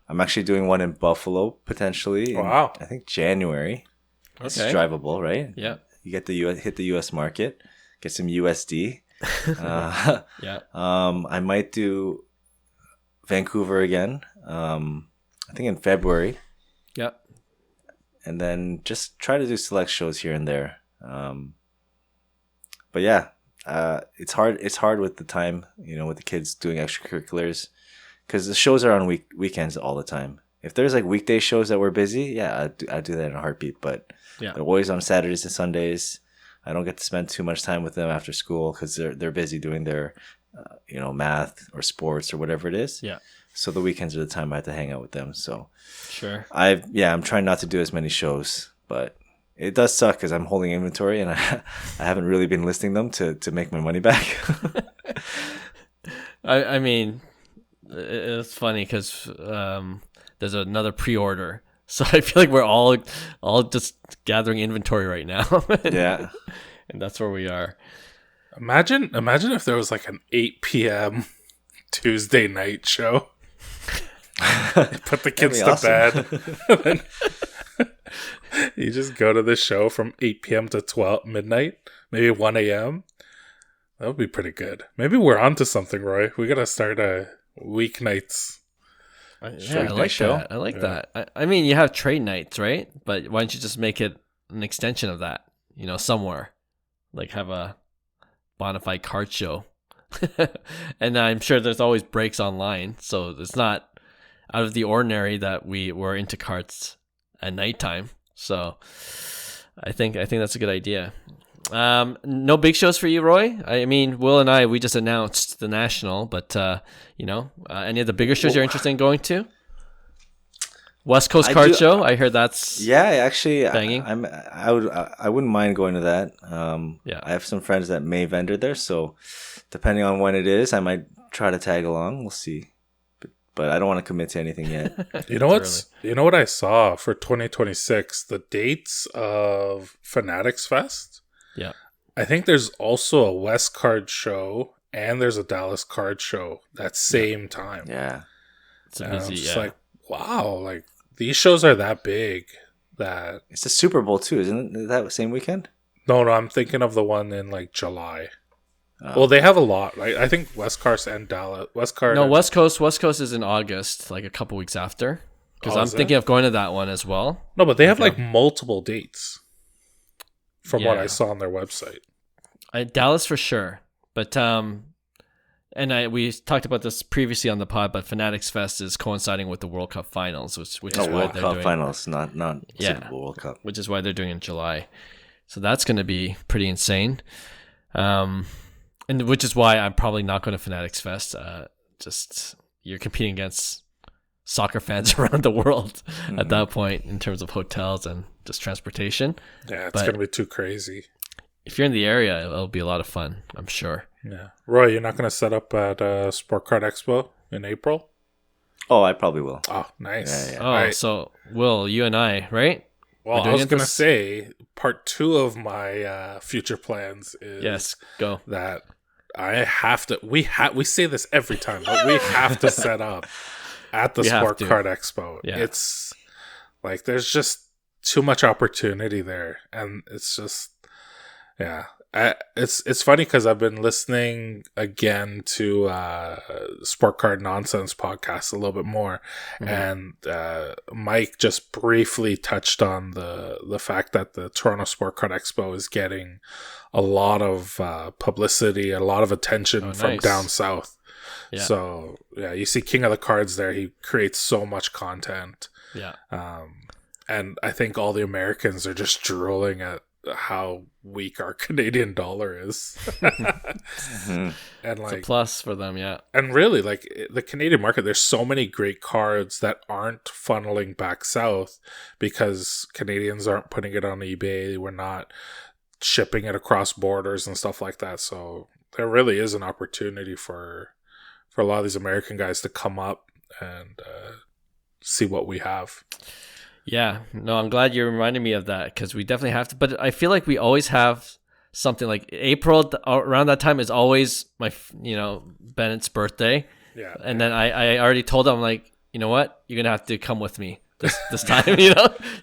S2: I'm actually doing one in Buffalo potentially.
S3: Wow.
S2: I think January. It's
S1: Okay.
S2: drivable, right?
S1: Yeah.
S2: You get the hit the US market, get some USD.
S1: Yeah.
S2: I might do Vancouver again. I think in February,
S1: Yeah.
S2: and then just try to do select shows here and there. But yeah, it's hard. It's hard with the time, with the kids doing extracurriculars, because the shows are on weekends all the time. If there's like weekday shows that we're busy, yeah, I'd do that in a heartbeat. But
S1: Yeah.
S2: they're always on Saturdays and Sundays. I don't get to spend too much time with them after school because they're busy doing their, math or sports or whatever it is.
S1: Yeah.
S2: So the weekends are the time I have to hang out with them. So
S1: Sure.
S2: I'm trying not to do as many shows, but it does suck because I'm holding inventory and I haven't really been listing them to make my money back.
S1: I mean, it's funny because there's another pre-order, so I feel like we're all just gathering inventory right now.
S2: Yeah,
S1: and that's where we are.
S3: Imagine if there was like an 8 p.m. Tuesday night show. Put the kids to bed. And then you just go to the show from 8 p.m. to 12 midnight, maybe 1 a.m. That would be pretty good. Maybe we're onto something, Roy. We got to start a weeknights.
S1: Yeah, I like that. I like that. I mean, you have trade nights, right? But why don't you just make it an extension of that? Somewhere, like have a bona fide card show. And I'm sure there's always breaks online, so it's not out of the ordinary that we were into cards at nighttime. So I think that's a good idea. No big shows for you, Roy? I mean, Will and I, we just announced the National, but any of the bigger shows you're interested in going to? West Coast Card Show, I heard that's
S2: actually
S1: banging.
S2: I wouldn't mind going to that. I have some friends that may vendor there, so depending on when it is, I might try to tag along. We'll see. But I don't want to commit to anything yet.
S3: You know what I saw for 2026, the dates of Fanatics Fest?
S1: Yeah.
S3: I think there's also a West Card Show and there's a Dallas Card Show that same time.
S2: Yeah.
S1: It's a busy,
S3: just like, wow, like these shows are that big that
S2: it's the Super Bowl too, isn't it? That same weekend?
S3: No, I'm thinking of the one in like July. Well, they have a lot, right? I think West Coast and Dallas. West
S1: Coast is in August, like a couple weeks after. Because I'm thinking of going to that one as well.
S3: No, but they have like multiple dates from what I saw on their website.
S1: Dallas for sure. But we talked about this previously on the pod, but Fanatics Fest is coinciding with the World Cup Finals, which is why
S2: World Cup Finals, not Super Bowl World Cup.
S1: Which is why they're doing it in July. So that's going to be pretty insane. And which is why I'm probably not going to Fanatics Fest. Just you're competing against soccer fans around the world at that point in terms of hotels and just transportation.
S3: Yeah, it's going to be too crazy.
S1: If you're in the area, it'll be a lot of fun, I'm sure.
S3: Yeah. Roy, you're not going to set up at Sport Card Expo in April?
S2: Oh, I probably will.
S3: Oh, nice.
S2: Yeah.
S1: Oh, so Will, you and I, right?
S3: Well, I was going to say, part 2 of my future plans is
S1: go.
S3: That I have to, we say this every time, but we have to set up at the Sport Card Expo. Yeah. It's like, there's just too much opportunity there. And it's just, it's funny because I've been listening again to Sport Card Nonsense podcast a little bit more, and Mike just briefly touched on the fact that the Toronto Sport Card Expo is getting a lot of publicity, a lot of attention from down south. Yeah. So you see King of the Cards there. He creates so much content. Yeah. And I think all the Americans are just drooling at how weak our Canadian dollar is.
S1: And like, it's a plus for them, yeah.
S3: And really, like, the Canadian market, there's so many great cards that aren't funneling back south because Canadians aren't putting it on eBay. We're not shipping it across borders and stuff like that. So there really is an opportunity for a lot of these American guys to come up and see what we have.
S1: Yeah, no, I'm glad you reminded me of that because we definitely have to. But I feel like we always have something like April around that time is always my, Bennett's birthday. Yeah. And then I already told him, like, you know what? You're going to have to come with me this time. You're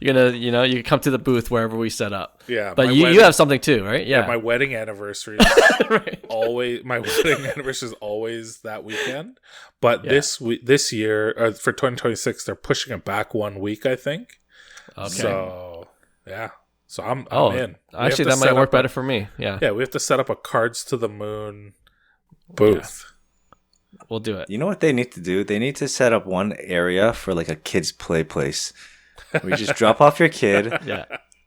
S1: gonna you can come to the booth wherever we set up.
S3: Yeah,
S1: but you have something too, right?
S3: Yeah, my wedding anniversary is
S1: right.
S3: my wedding anniversary is always that weekend. But this year for 2026, they're pushing it back 1 week, I think.
S1: Okay.
S3: So yeah. So I'm in.
S1: Actually, that might work better for me. Yeah.
S3: Yeah, we have to set up a Cards to the Moon booth.
S1: Yeah. We'll do it.
S2: You know what they need to do? They need to set up one area for like a kids' play place. Where you just drop off your kid,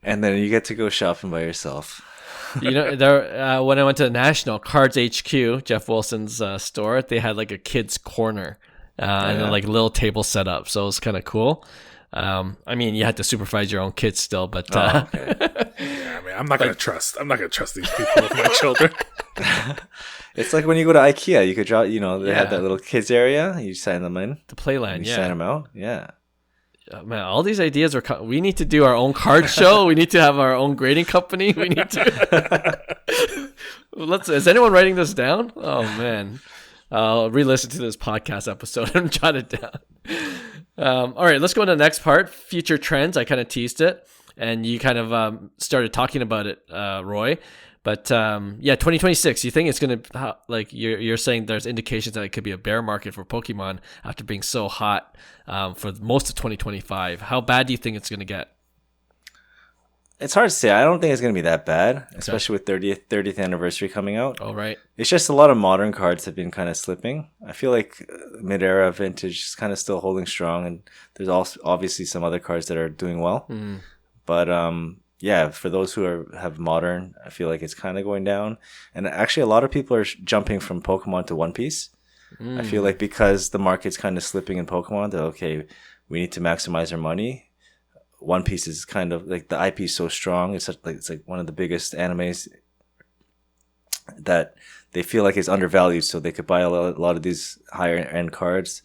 S2: and then you get to go shopping by yourself.
S1: There when I went to the National Cards HQ, Jeff Wilson's store, they had like a kids' corner and then like a little table set up, so it was kind of cool. I mean, you had to supervise your own kids still, but
S3: okay. Yeah, I mean, I'm not gonna trust these people with my children.
S2: It's like when you go to IKEA, you could draw. They have that little kids area. You sign them in.
S1: The Playland,
S2: you sign them out. Yeah.
S1: Man, all these ideas are. We need to do our own card show. We need to have our own grading company. We need to. Is anyone writing this down? Oh man, I'll re-listen to this podcast episode and jot it down. All right, let's go to the next part. Future trends. I kind of teased it, and you kind of started talking about it, Roy. But 2026. You think it's gonna like you're saying there's indications that it could be a bear market for Pokemon after being so hot for most of 2025. How bad do you think it's gonna get?
S2: It's hard to say. I don't think it's gonna be that bad, especially with 30th anniversary coming out.
S1: Oh right.
S2: It's just a lot of modern cards have been kind of slipping. I feel like mid-era vintage is kind of still holding strong, and there's also obviously some other cards that are doing well. But for those who have modern, I feel like it's kind of going down. And actually, a lot of people are jumping from Pokemon to One Piece. I feel like because the market's kind of slipping in Pokemon, they're okay, we need to maximize our money. One Piece is kind of like the IP is so strong. It's like one of the biggest animes that they feel like it's undervalued, so they could buy a lot of these higher end cards,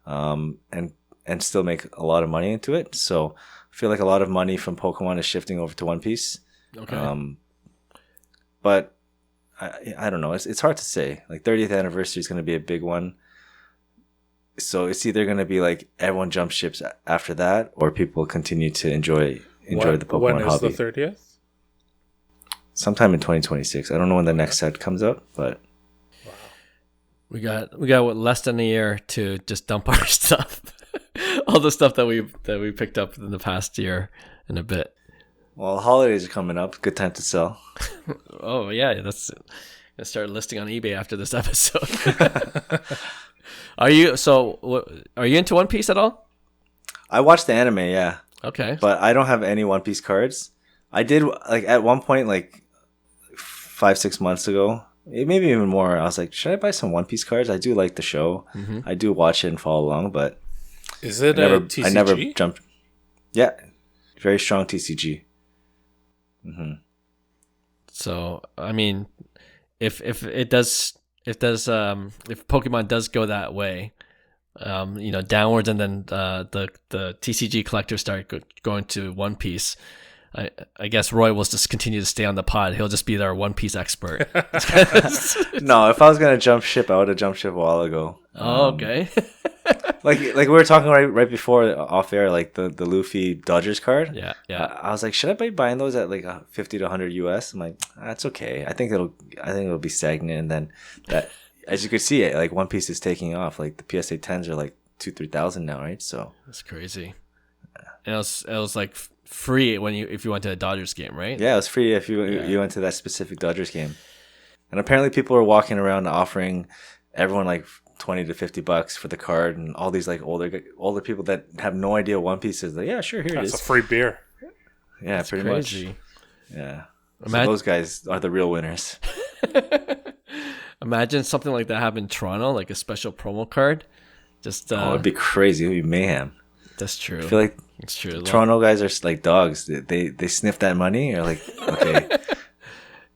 S2: and still make a lot of money into it. So I feel like a lot of money from Pokemon is shifting over to One Piece. Okay. But I don't know. It's hard to say. Like 30th anniversary is going to be a big one. So it's either going to be like everyone jumps ships after that, or people continue to enjoy the Pokemon hobby.
S3: When is the 30th?
S2: Sometime in 2026. I don't know when the next set comes out, but
S1: we got less than a year to just dump our stuff. All the stuff that we picked up in the past year and a bit.
S2: Well, holidays are coming up. Good time to sell.
S1: Oh yeah, that's gonna start listing on eBay after this episode. Are you into One Piece at all?
S2: I watched the anime, yeah.
S1: Okay.
S2: But I don't have any One Piece cards. I did like at one point, like 5-6 months ago, maybe even more. I was like, should I buy some One Piece cards? I do like the show. Mm-hmm. I do watch it and follow along, but
S3: is it a TCG?
S2: I never jumped. Yeah, very strong TCG. Mm-hmm.
S1: So I mean, if Pokemon does go that way, downwards, and then the TCG collectors start going to One Piece, I guess Roy will just continue to stay on the pod. He'll just be their One Piece expert.
S2: No, if I was gonna jump ship, I would have jumped ship a while ago.
S1: Oh, okay.
S2: like we were talking right before off air, like the Luffy Dodgers card.
S1: Yeah.
S2: I was like, should I be buying those at like 50 to 100 US? I'm like, that's okay. I think it'll be stagnant, and then that, as you could see, it like One Piece is taking off. Like the PSA 10s are like 2,000-3,000 now, right? So
S1: that's crazy. And it was like free if you went to a Dodgers game, right?
S2: Yeah, it was free if you went to that specific Dodgers game. And apparently people were walking around offering everyone like $20 to $50 for the card, and all these like older people that have no idea One Piece is like, yeah, sure, here it is.
S3: That's a free beer.
S2: Yeah,
S1: that's
S2: pretty
S1: crazy.
S2: Much. Yeah. So those guys are the real winners.
S1: Imagine something like that happen in Toronto, like a special promo card. Just
S2: it'd be crazy. It would be mayhem.
S1: That's true.
S2: I feel like
S1: it's true.
S2: Toronto guys are like dogs. They sniff that money. You're like, okay.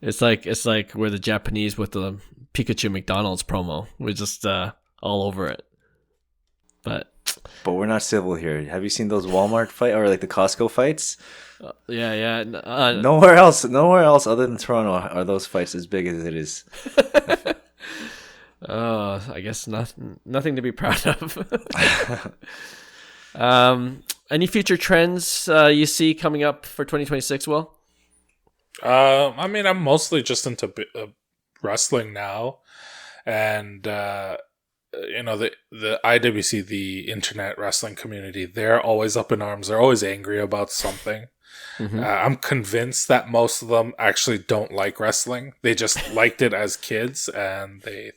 S1: It's like we're the Japanese with the Pikachu McDonald's promo. We're just all over it. But
S2: we're not civil here. Have you seen those Walmart fight or like the Costco fights?
S1: Yeah.
S2: Nowhere else other than Toronto are those fights as big as it is.
S1: I guess nothing to be proud of. Any future trends you see coming up for 2026, Will?
S3: I mean, I'm mostly just into wrestling now, and the IWC, the Internet Wrestling Community, they're always up in arms. They're always angry about something.
S1: Mm-hmm.
S3: I'm convinced that most of them actually don't like wrestling. They just liked it as kids, and they're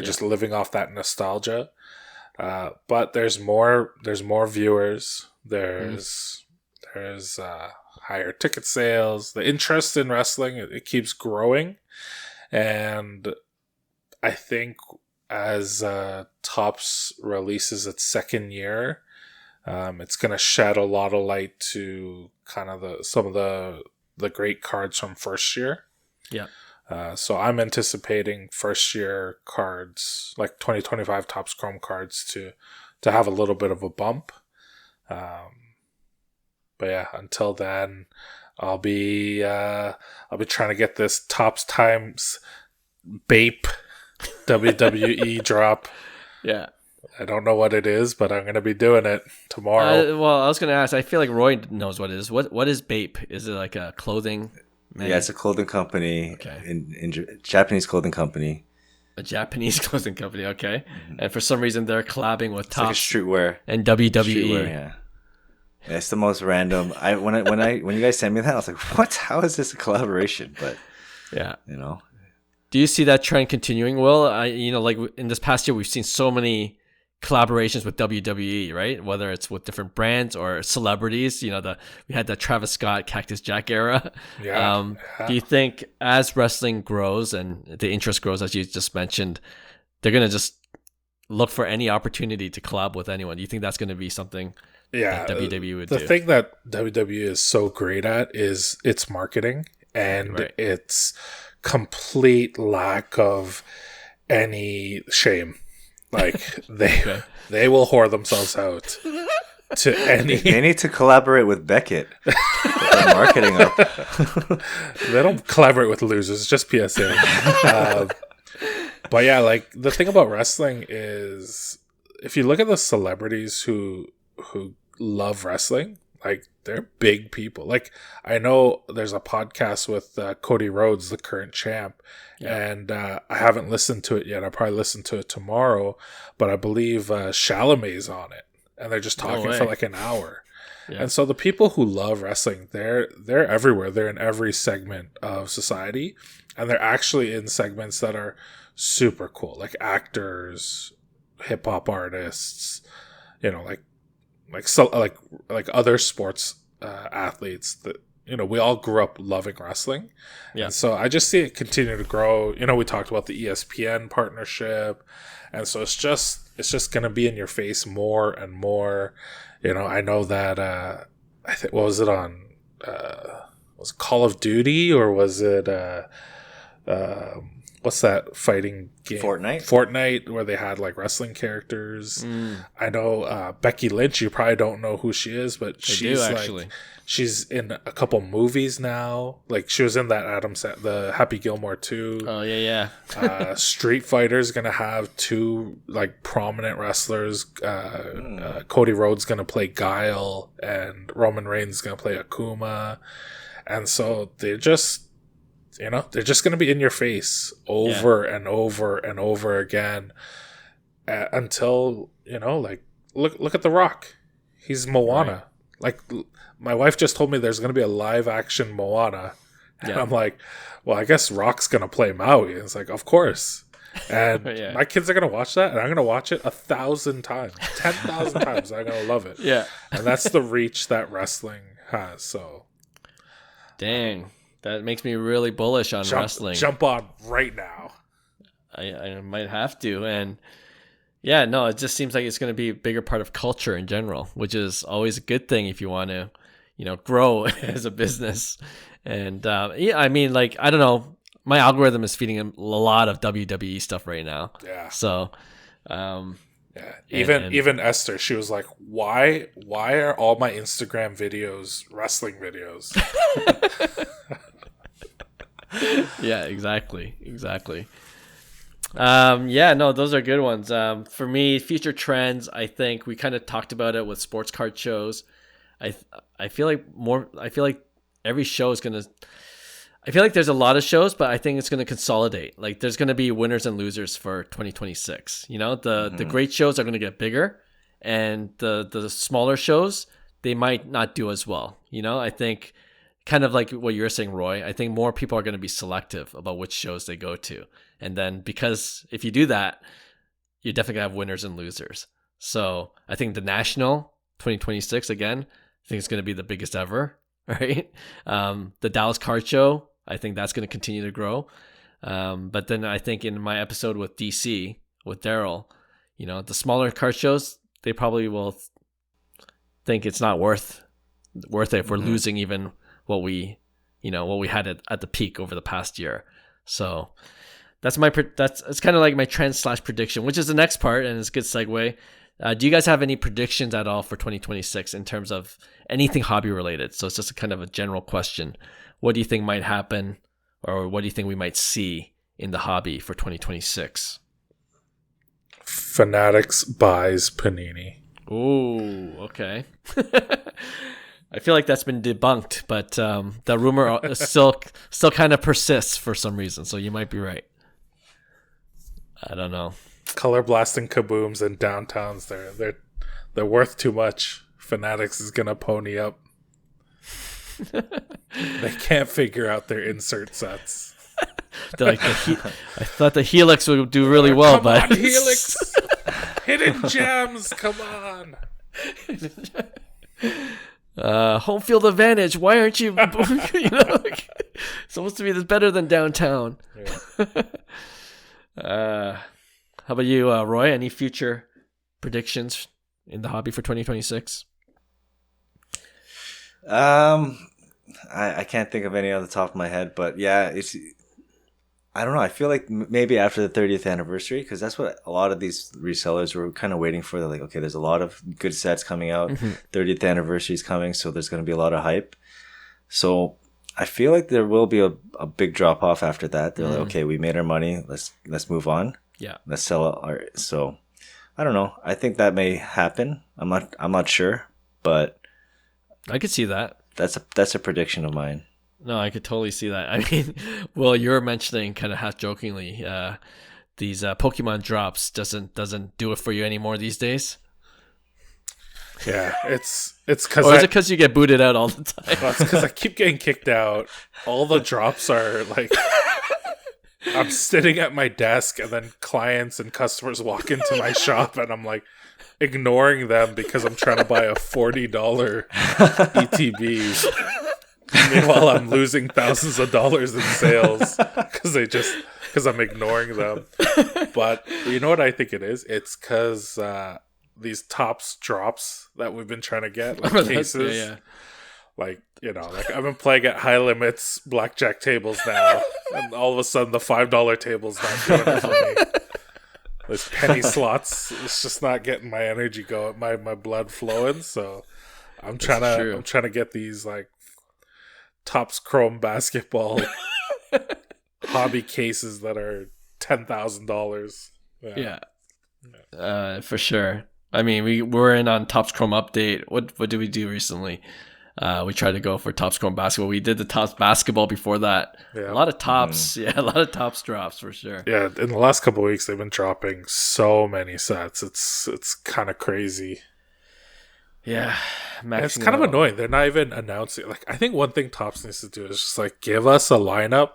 S3: just living off that nostalgia. But there's more viewers. There's higher ticket sales. The interest in wrestling, it keeps growing, and I think as Topps releases its second year, it's going to shed a lot of light to kind of some of the great cards from first year.
S1: Yeah.
S3: So I'm anticipating first year cards, like 2025 Topps Chrome cards, to have a little bit of a bump. But yeah, until then, I'll be trying to get this Topps Times Bape WWE drop.
S1: Yeah.
S3: I don't know what it is, but I'm going to be doing it tomorrow.
S1: Well, I was going to ask, I feel like Roy knows what it is. What is Bape? Is it like a clothing?
S2: Yeah, it's a clothing company.
S1: Okay.
S2: In Japanese clothing company.
S1: A Japanese clothing company, okay. Mm-hmm. And for some reason, they're collabing with Topps,
S2: like streetwear
S1: and WWE.
S2: Streetwear, yeah. Yeah, it's the most random. When you guys sent me that, I was like, "What? How is this a collaboration?" But
S1: yeah,
S2: Do
S1: you see that trend continuing? Will like in this past year, we've seen so many collaborations with WWE, right? Whether it's with different brands or celebrities. We had the Travis Scott Cactus Jack era.
S3: Yeah.
S1: Do you think as wrestling grows and the interest grows, as you just mentioned, they're gonna just look for any opportunity to collab with anyone? Do you think that's going to be something?
S3: Yeah,
S1: that WWE would do?
S3: The thing that WWE is so great at is its marketing and its complete lack of any shame. Like they will whore themselves out to any.
S2: They need to collaborate with Beckett. Get their marketing up.
S3: They don't collaborate with losers, just PSA. But yeah, like the thing about wrestling is, if you look at the celebrities who love wrestling, like they're big people. Like I know there's a podcast with Cody Rhodes, the current champ, and I haven't listened to it yet. I'll probably listen to it tomorrow, but I believe Chalamet's on it, and they're just talking for like an hour. Yeah. And so the people who love wrestling, they're everywhere. They're in every segment of society, and they're actually in segments that are super cool, like actors, hip hop artists, like other sports athletes that we all grew up loving wrestling. Yeah. And so I just see it continue to grow. We talked about the ESPN partnership, and so it's just going to be in your face more and more. I know that I think, what was it on? Was it Call of Duty, or was it what's that fighting game? Fortnite, where they had like wrestling characters. I know Becky Lynch, you probably don't know who she is, but she's in a couple movies now. Like she was in that the Happy Gilmore 2.
S1: Oh yeah.
S3: Street Fighter's gonna have 2 like prominent wrestlers. Cody Rhodes gonna play Guile, and Roman Reigns gonna play Akuma. And so they're just going to be in your face over and over and over again until, like, look at The Rock. He's Moana. Right. Like, my wife just told me there's going to be a live action Moana. And I'm like, well, I guess Rock's going to play Maui. And it's like, of course. And my kids are going to watch that, and I'm going to watch it 1,000 times, 10,000 times. I'm going to love it.
S1: Yeah.
S3: And that's the reach that wrestling has. So.
S1: Dang. That makes me really bullish on wrestling.
S3: Jump on right now.
S1: I might have to. And it just seems like it's going to be a bigger part of culture in general, which is always a good thing if you want to, grow as a business. And I mean, like, I don't know, my algorithm is feeding him a lot of WWE stuff right now. Yeah. So,
S3: even Esther, she was like, why are all my Instagram videos wrestling videos?
S1: Yeah, exactly. Yeah, no, those are good ones. For me, future trends, I think we kind of talked about it with sports card shows. I feel like every show is gonna. I feel like there's a lot of shows, but I think it's gonna consolidate. Like there's gonna be winners and losers for 2026. You know, the great shows are gonna get bigger, and the smaller shows they might not do as well. You know, I think kind of like what you're saying, Roy. I think more people are gonna be selective about which shows they go to. And then because if you do that, you're definitely going to have winners and losers. So I think the National 2026, again, I think it's going to be the biggest ever, right? The Dallas Card Show, I think that's going to continue to grow. But then I think in my episode with DC, with Daryl, you know, the smaller card shows, they probably will think it's not worth it if we're losing even what we had at the peak over the past year. So it's kind of like my trend / prediction, which is the next part, and it's a good segue. Do you guys have any predictions at all for 2026 in terms of anything hobby related? So it's just a kind of a general question. What do you think might happen, or what do you think we might see in the hobby for 2026?
S3: Fanatics buys Panini.
S1: Ooh, okay. I feel like that's been debunked, but the rumor still kind of persists for some reason. So you might be right. I don't know.
S3: Color blasting kabooms in downtowns, they're worth too much. Fanatics is gonna pony up. They can't figure out their insert sets.
S1: They're like I thought the Helix would do really well,
S3: come on, Helix, hidden gems, come on.
S1: Home field advantage. Why aren't you? Supposed to be this better than downtown. Yeah. How about you, Roy? Any future predictions in the hobby for 2026?
S2: I can't think of any on the top of my head, but yeah, I don't know. I feel like maybe after the 30th anniversary, because that's what a lot of these resellers were kind of waiting for. They're like, okay, there's a lot of good sets coming out. 30th anniversary is coming, so there's going to be a lot of hype. So I feel like there will be a big drop off after that. They're like, okay, we made our money. Let's move on.
S1: Yeah.
S2: Let's sell our. So I don't know. I think that may happen. I'm not sure, but
S1: I could see that.
S2: That's a prediction of mine.
S1: No, I could totally see that. I mean, well, you're mentioning kind of half jokingly these Pokemon drops doesn't do it for you anymore these days.
S3: Yeah, it's because.
S1: Or is it because you get booted out all the time?
S3: Well, it's because I keep getting kicked out. All the drops are like, I'm sitting at my desk, and then clients and customers walk into my shop, and I'm like ignoring them because I'm trying to buy a $40 ETB. Meanwhile, I'm losing thousands of dollars in sales because I'm ignoring them. But you know what I think it is? It's because these Tops drops that we've been trying to get, like cases.
S1: Yeah.
S3: Like, you know, like I've been playing at high limits blackjack tables now, and all of a sudden the $5 table's not doing it for me. Those penny slots, it's just not getting my energy going, my blood flowing. So I'm trying to get these like Tops Chrome basketball hobby cases that are $10,000.
S1: Yeah, for sure. I mean, we were in on Topps Chrome update. What did we do recently? We tried to go for Topps Chrome basketball. We did the Topps basketball before that.
S3: Yeah.
S1: A lot of Topps. Yeah, a lot of Topps drops for sure.
S3: Yeah, in the last couple of weeks, they've been dropping so many sets. It's kind of crazy.
S1: Yeah,
S3: it's kind of annoying. They're not even announcing. Like, I think one thing Topps needs to do is just like give us a lineup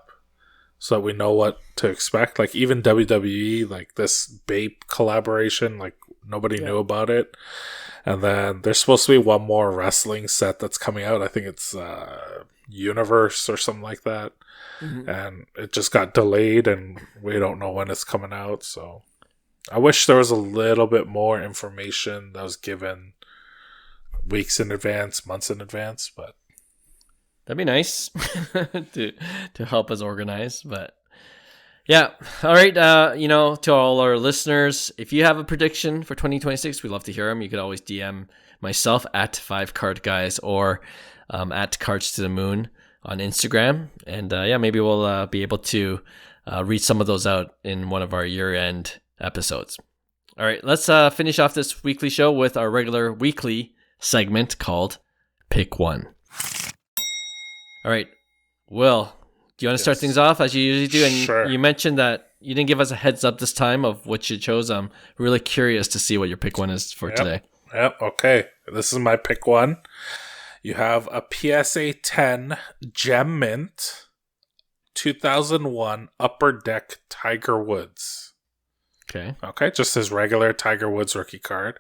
S3: so that we know what to expect. Like even WWE, like this Bape collaboration, like nobody knew about it. And then there's supposed to be one more wrestling set that's coming out. I think it's Universe or something like that. Mm-hmm. And it just got delayed and we don't know when it's coming out. So I wish there was a little bit more information that was given weeks in advance, months in advance, but
S1: that'd be nice to help us organize. But yeah, all right. To all our listeners, if you have a prediction for 2026, we'd love to hear them. You could always DM myself at 5cardguys or at Cards to the Moon on Instagram, and maybe we'll be able to read some of those out in one of our year-end episodes. All right, let's finish off this weekly show with our regular weekly segment called Pick One. All right, Will, do you want to start things off as you usually do? And
S3: Sure.
S1: you mentioned that you didn't give us a heads up this time of what you chose. I'm really curious to see what your pick one is for today.
S3: Yep. Okay. This is my pick one. You have a PSA 10 Gem Mint 2001 Upper Deck Tiger Woods.
S1: Okay.
S3: Okay. Just his regular Tiger Woods rookie card.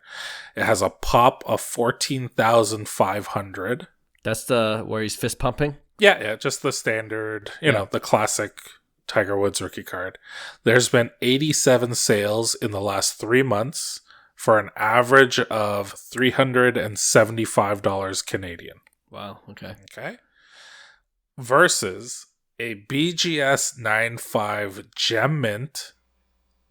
S3: It has a pop of 14,500.
S1: That's the where he's fist pumping?
S3: Yeah. Just the standard, you know, the classic Tiger Woods rookie card. There's been 87 sales in the last 3 months for an average of $375 Canadian.
S1: Wow. Okay.
S3: Okay. Versus a BGS 95 Gem Mint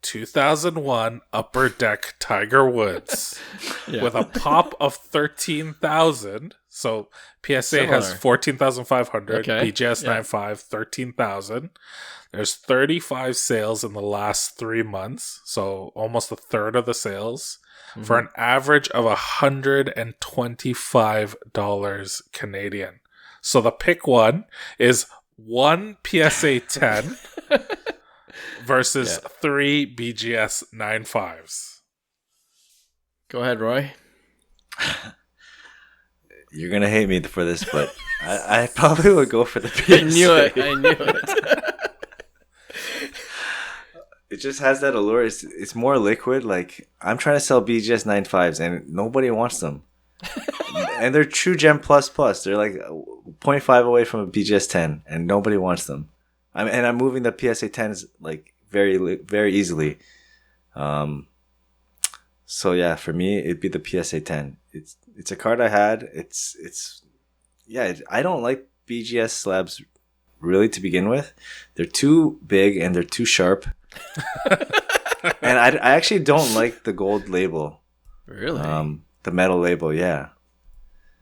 S3: 2001 Upper Deck Tiger Woods with a pop of 13,000. So PSA has 14,500.
S1: Okay.
S3: BGS 95 13,000. There's 35 sales in the last 3 months, so almost a third of the sales, for an average of $125 Canadian. So the pick one is one PSA 10 versus 3 BGS 95s.
S1: Go ahead, Roy.
S2: You're gonna hate me for this, but I probably would go for the PSA.
S1: I knew it.
S2: It just has that allure. It's more liquid. Like, I'm trying to sell BGS 95s and nobody wants them. And they're true Gem Plus Plus. They're like 0.5 away from a BGS 10 and nobody wants them. I'm moving the PSA 10s like very, very easily. So yeah, for me, it'd be the PSA 10. It's a card I had. I don't like BGS slabs really to begin with. They're too big and they're too sharp. And I actually don't like the gold label.
S1: Really?
S2: The metal label, yeah.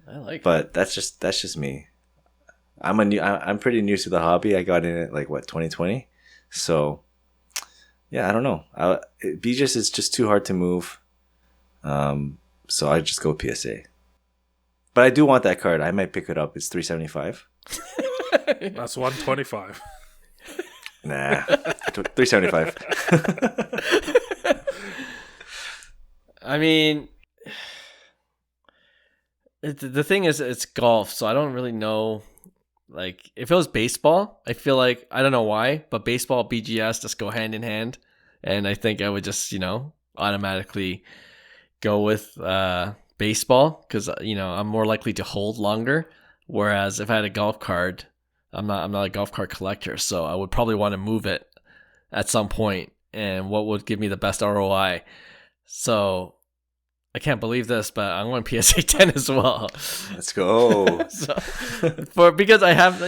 S1: I like
S2: but it. That's just me. I'm pretty new to the hobby. I got in it like 2020. So yeah, I don't know. BGS is just too hard to move. So I just go PSA. But I do want that card. I might pick it up. It's $375.
S3: That's $125.
S2: Nah, $375.
S1: I mean, the thing is, it's golf, so I don't really know. Like, if it was baseball, I feel like, I don't know why, but baseball, BGS just go hand in hand. And I think I would just, automatically go with baseball because, I'm more likely to hold longer. Whereas if I had a golf card, I'm not a golf card collector, so I would probably want to move it at some point. And what would give me the best ROI? So I can't believe this, but I'm going PSA 10 as well.
S2: Let's go.
S1: Because I have,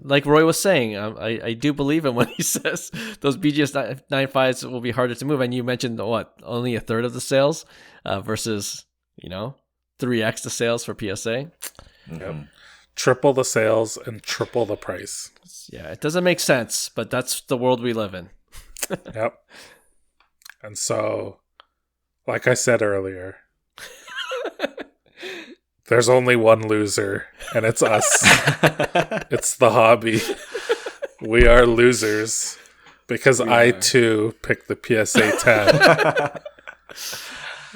S1: like Roy was saying, I do believe him when he says those BGS 95s will be harder to move. And you mentioned only a third of the sales versus 3x the sales for PSA.
S3: Yep. Triple the sales and triple the price.
S1: Yeah, it doesn't make sense, but that's the world we live in.
S3: Yep. And so, like I said earlier, there's only one loser, and it's us. It's the hobby. We are losers because I too picked the PSA 10.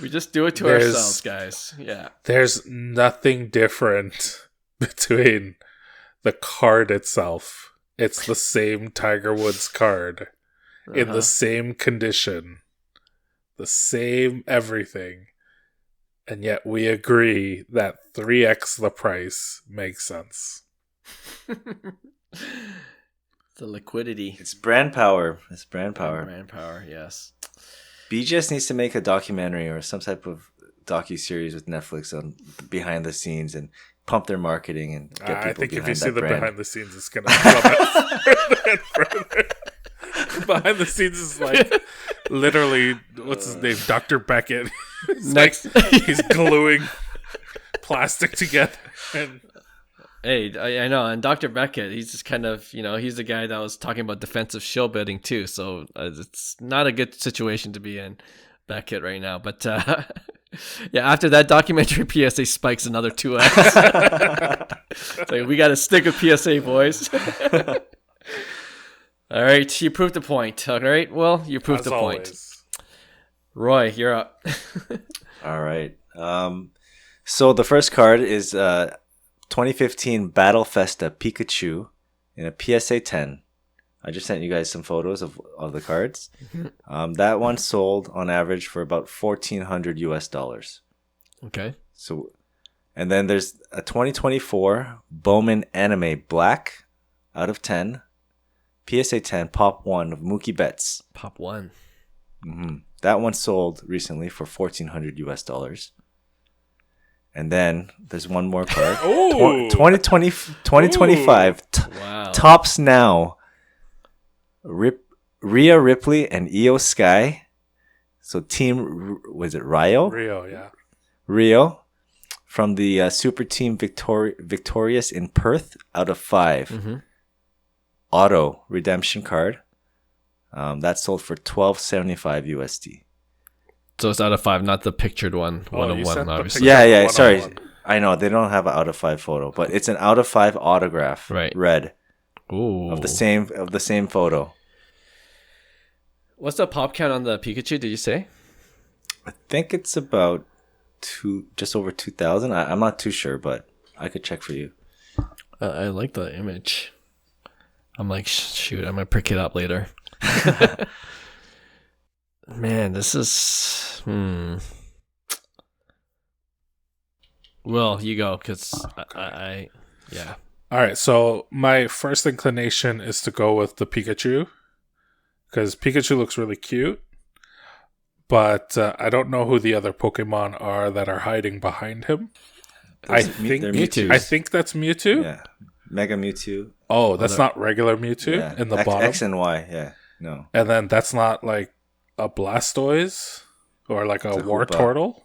S1: We just do it to ourselves, guys. Yeah.
S3: There's nothing different between the card itself. It's the same Tiger Woods card in the same condition, the same everything. And yet we agree that 3x the price makes sense.
S1: The liquidity.
S2: It's brand power. It's brand power.
S1: Brand power, yes.
S2: BGS needs to make a documentary or some type of docu-series with Netflix on behind the scenes and pump their marketing and get people
S3: I think if you see the
S2: brand.
S3: behind the scenes, it's going to plummet further and further. Behind the scenes is like literally, what's his name? Dr. Beckett.
S1: Next.
S3: He's gluing plastic together. And
S1: Hey, I know, and Dr. Beckett, he's just kind of, he's the guy that was talking about defensive shill bidding too. So it's not a good situation to be in, Beckett, right now. But yeah, after that documentary, PSA spikes another 2x. Like, we got to stick with PSA, boys. All right, you proved the point. All right, well, you proved
S3: As
S1: the
S3: always.
S1: point. Roy, you're up.
S2: All right. So the first card is 2015 Battle Festa Pikachu in a PSA 10. I just sent you guys some photos of the cards. That one sold on average for about $1,400 US.
S1: Okay.
S2: So, and then there's a 2024 Bowman Anime Black out of 10, PSA 10 Pop 1 of Mookie Betts.
S1: Pop 1.
S2: That one sold recently for $1,400 US. And then there's one more card. 2025
S1: Wow.
S2: Tops Now. Rhea Ripley and Io Sky. So team, was it Rio?
S3: Rio, yeah.
S2: Rio from the Super Team Victorious in Perth out of 5. Auto redemption card. That sold for $1,275 USD.
S1: So it's out of 5, not the pictured one.
S3: Oh,
S1: 1 of
S3: you
S1: 1,
S3: sent the
S1: obviously.
S3: picture.
S2: Yeah,
S3: 101.
S2: sorry. I know they don't have an out of 5 photo, but it's an out of 5 autograph.
S1: Right.
S2: Red.
S1: Ooh.
S2: Of the same photo.
S1: What's the pop count on the Pikachu, did you say?
S2: I think it's about just over 2,000. I'm not too sure, but I could check for you.
S1: I like the image. I'm like, shoot, I'm going to pick it up later. Man, this is... Well, you go, because I yeah.
S3: All right, so my first inclination is to go with the Pikachu because Pikachu looks really cute, but I don't know who the other Pokemon are that are hiding behind him.
S2: They're
S1: Mewtwo.
S3: I think that's Mewtwo.
S2: Yeah, Mega Mewtwo.
S3: Oh, that's not regular Mewtwo in the bottom.
S2: X and Y. Yeah, no.
S3: And then that's not like a Blastoise or like a Wartortle.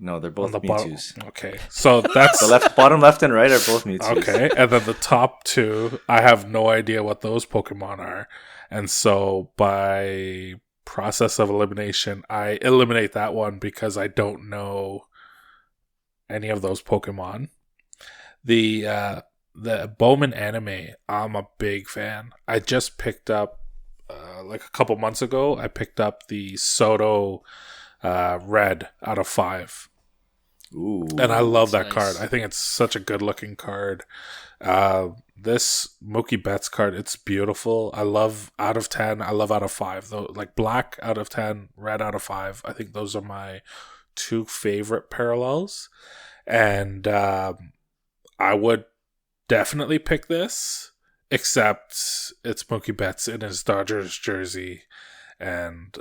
S2: No, they're both
S3: On the
S2: Mewtwo's.
S3: Okay, so that's
S2: The bottom left and right are both Mewtwo's.
S3: okay, and then the top two, I have no idea what those Pokemon are, and so by process of elimination, I eliminate that one because I don't know any of those Pokemon. The Bowman anime, I'm a big fan. I just picked up like a couple months ago. I picked up the Soto Red out of 5.
S2: Ooh,
S3: and I love that
S1: nice.
S3: card. I think it's such a good looking card. This Mookie Betts card, it's beautiful. I love out of 10. I love out of 5 though. Like black out of 10, red out of 5. I think those are my 2 favorite parallels. And I would definitely pick this, except it's Mookie Betts in his Dodgers jersey, and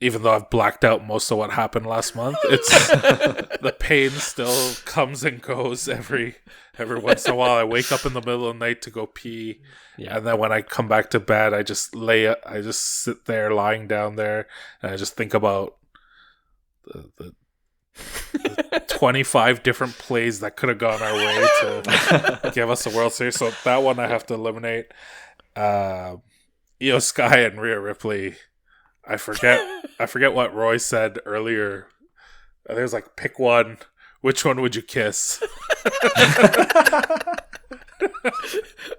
S3: even though I've blacked out most of what happened last month, it's the pain still comes and goes every once in a while. I wake up in the middle of the night to go pee, and then when I come back to bed, I just sit there lying down there, and I just think about the 25 different plays that could have gone our way to give us a World Series. So that one I have to eliminate. Io Sky and Rhea Ripley. I forget what Roy said earlier. I think it was like, pick one. Which one would you kiss?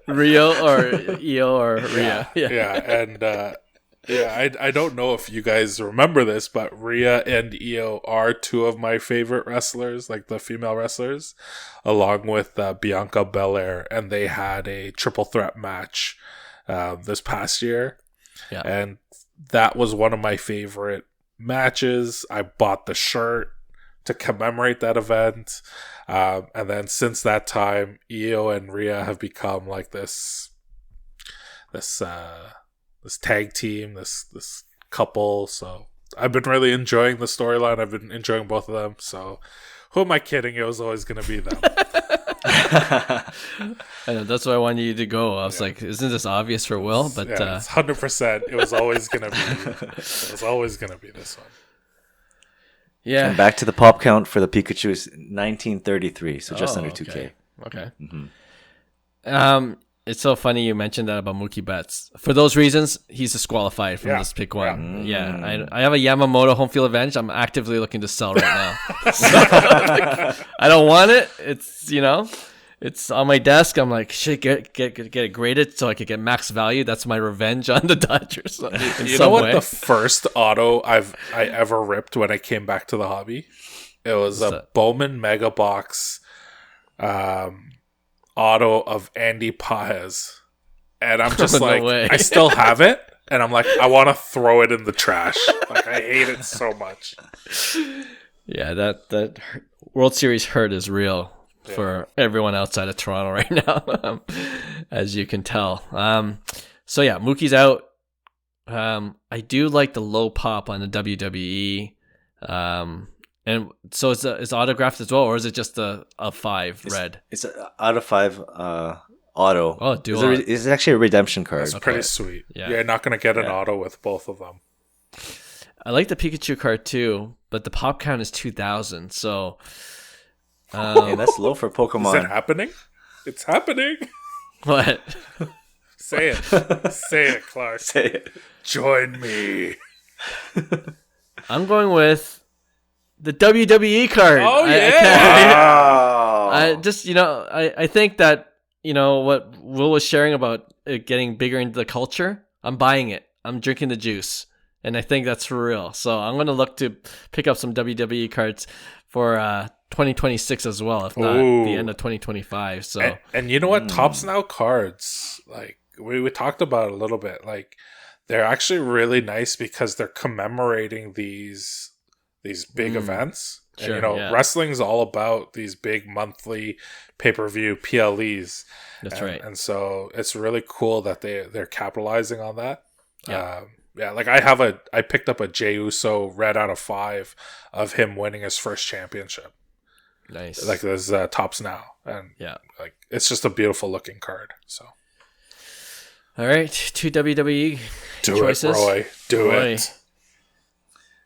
S1: Rio or Io or Rhea.
S3: Yeah. And I don't know if you guys remember this, but Rhea and Io are 2 of my favorite wrestlers, like the female wrestlers, along with Bianca Belair, and they had a triple threat match this past year.
S1: Yeah.
S3: And that was one of my favorite matches. I bought the shirt to commemorate that event. And then since that time, Io and Rhea have become like this tag team, this couple. So I've been really enjoying the storyline. I've been enjoying both of them. So who am I kidding? It was always going to be them.
S1: I know, that's why I wanted you to go. I was like, isn't this obvious for Will? But
S3: it's 100%. It was always going to be. It was always going to be this one.
S1: Yeah.
S2: And back to the pop count for the Pikachu is 1933, so just under 2K.
S1: Okay.
S2: Mm-hmm.
S1: It's so funny you mentioned that about Mookie Betts. For those reasons, he's disqualified from this pick one. Yeah, I have a Yamamoto home field advantage. I'm actively looking to sell right now. So, I don't want it. It's it's on my desk. I'm like, shit, get it graded so I could get max value. That's my revenge on the Dodgers.
S3: You know what? The first auto I ever ripped when I came back to the hobby, it was a Bowman Mega Box. Auto of Andy Paez, and I'm just
S1: No
S3: like,
S1: way.
S3: I still have it, and I'm like, I want to throw it in the trash. Like, I hate it so much.
S1: Yeah, that World Series hurt is real for everyone outside of Toronto right now, as you can tell. So yeah, Mookie's out. I do like the low pop on the WWE. And so it's autographed as well, or is it just a 5 red?
S2: It's a out of 5 auto.
S1: Oh, dual.
S2: It's actually a redemption card.
S3: It's pretty sweet.
S1: Yeah.
S3: You're not going to get an auto with both of them.
S1: I like the Pikachu card too, but the pop count is 2,000. So,
S2: Hey, that's low for Pokemon.
S3: Is it happening? It's happening.
S1: what?
S3: Say it. Say it, Clark.
S2: Say it.
S3: Join me.
S1: I'm going with the WWE card.
S3: Oh,
S1: I just, I think that, what Will was sharing about it getting bigger into the culture, I'm buying it. I'm drinking the juice. And I think that's for real. So I'm going to look to pick up some WWE cards for 2026 as well, if not the end of 2025. So
S3: and you know what? Tops Now cards, like we talked about a little bit, like they're actually really nice because they're commemorating these big events.
S1: Sure,
S3: and wrestling's all about these big monthly pay-per-view PLEs.
S1: That's right.
S3: And so it's really cool that they're capitalizing on that.
S1: Yeah.
S3: Like I picked up a Jey Uso red out of 5 of him winning his first championship.
S1: Nice.
S3: Like there's Tops Now, and like it's just a beautiful looking card. So,
S1: all right, 2 WWE choices.
S3: It, Roy. Do it.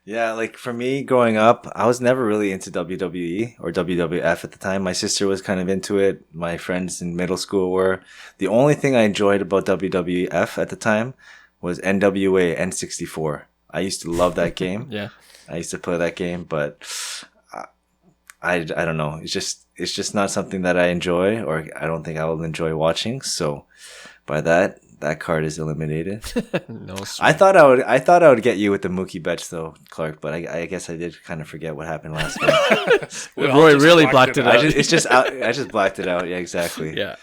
S2: Yeah, like for me growing up, I was never really into WWE or WWF at the time. My sister was kind of into it. My friends in middle school were. The only thing I enjoyed about WWF at the time was NWA N64. I used to love that game.
S1: Yeah.
S2: I used to play that game, but I don't know. It's just not something that I enjoy, or I don't think I will enjoy watching. So by that card is eliminated.
S1: No, sweet.
S2: I thought I would get you with the Mookie Betts though, Clark, but I guess I did kind of forget what happened last week.
S1: Roy really blocked it out.
S2: I just blacked it out. Yeah, exactly.
S1: Yeah.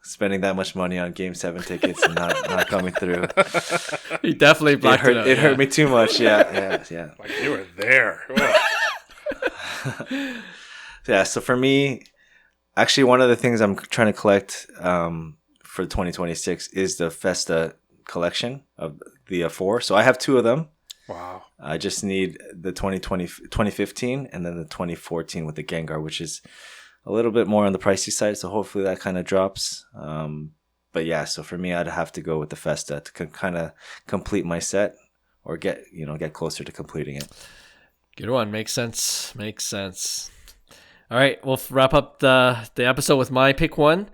S2: Spending that much money on Game 7 tickets and not coming through.
S1: He definitely blocked it out.
S2: It hurt me too much. Yeah.
S3: Like you were there.
S2: Yeah, so for me, actually one of the things I'm trying to collect for 2026 is the Festa collection of the 4. So I have 2 of them.
S3: Wow.
S2: I just need the 2015 and then the 2014 with the Gengar, which is a little bit more on the pricey side. So hopefully that kind of drops. But yeah, so for me, I'd have to go with the Festa to kind of complete my set or get closer to completing it.
S1: Good one. Makes sense. All right, we'll wrap up the episode with my pick one.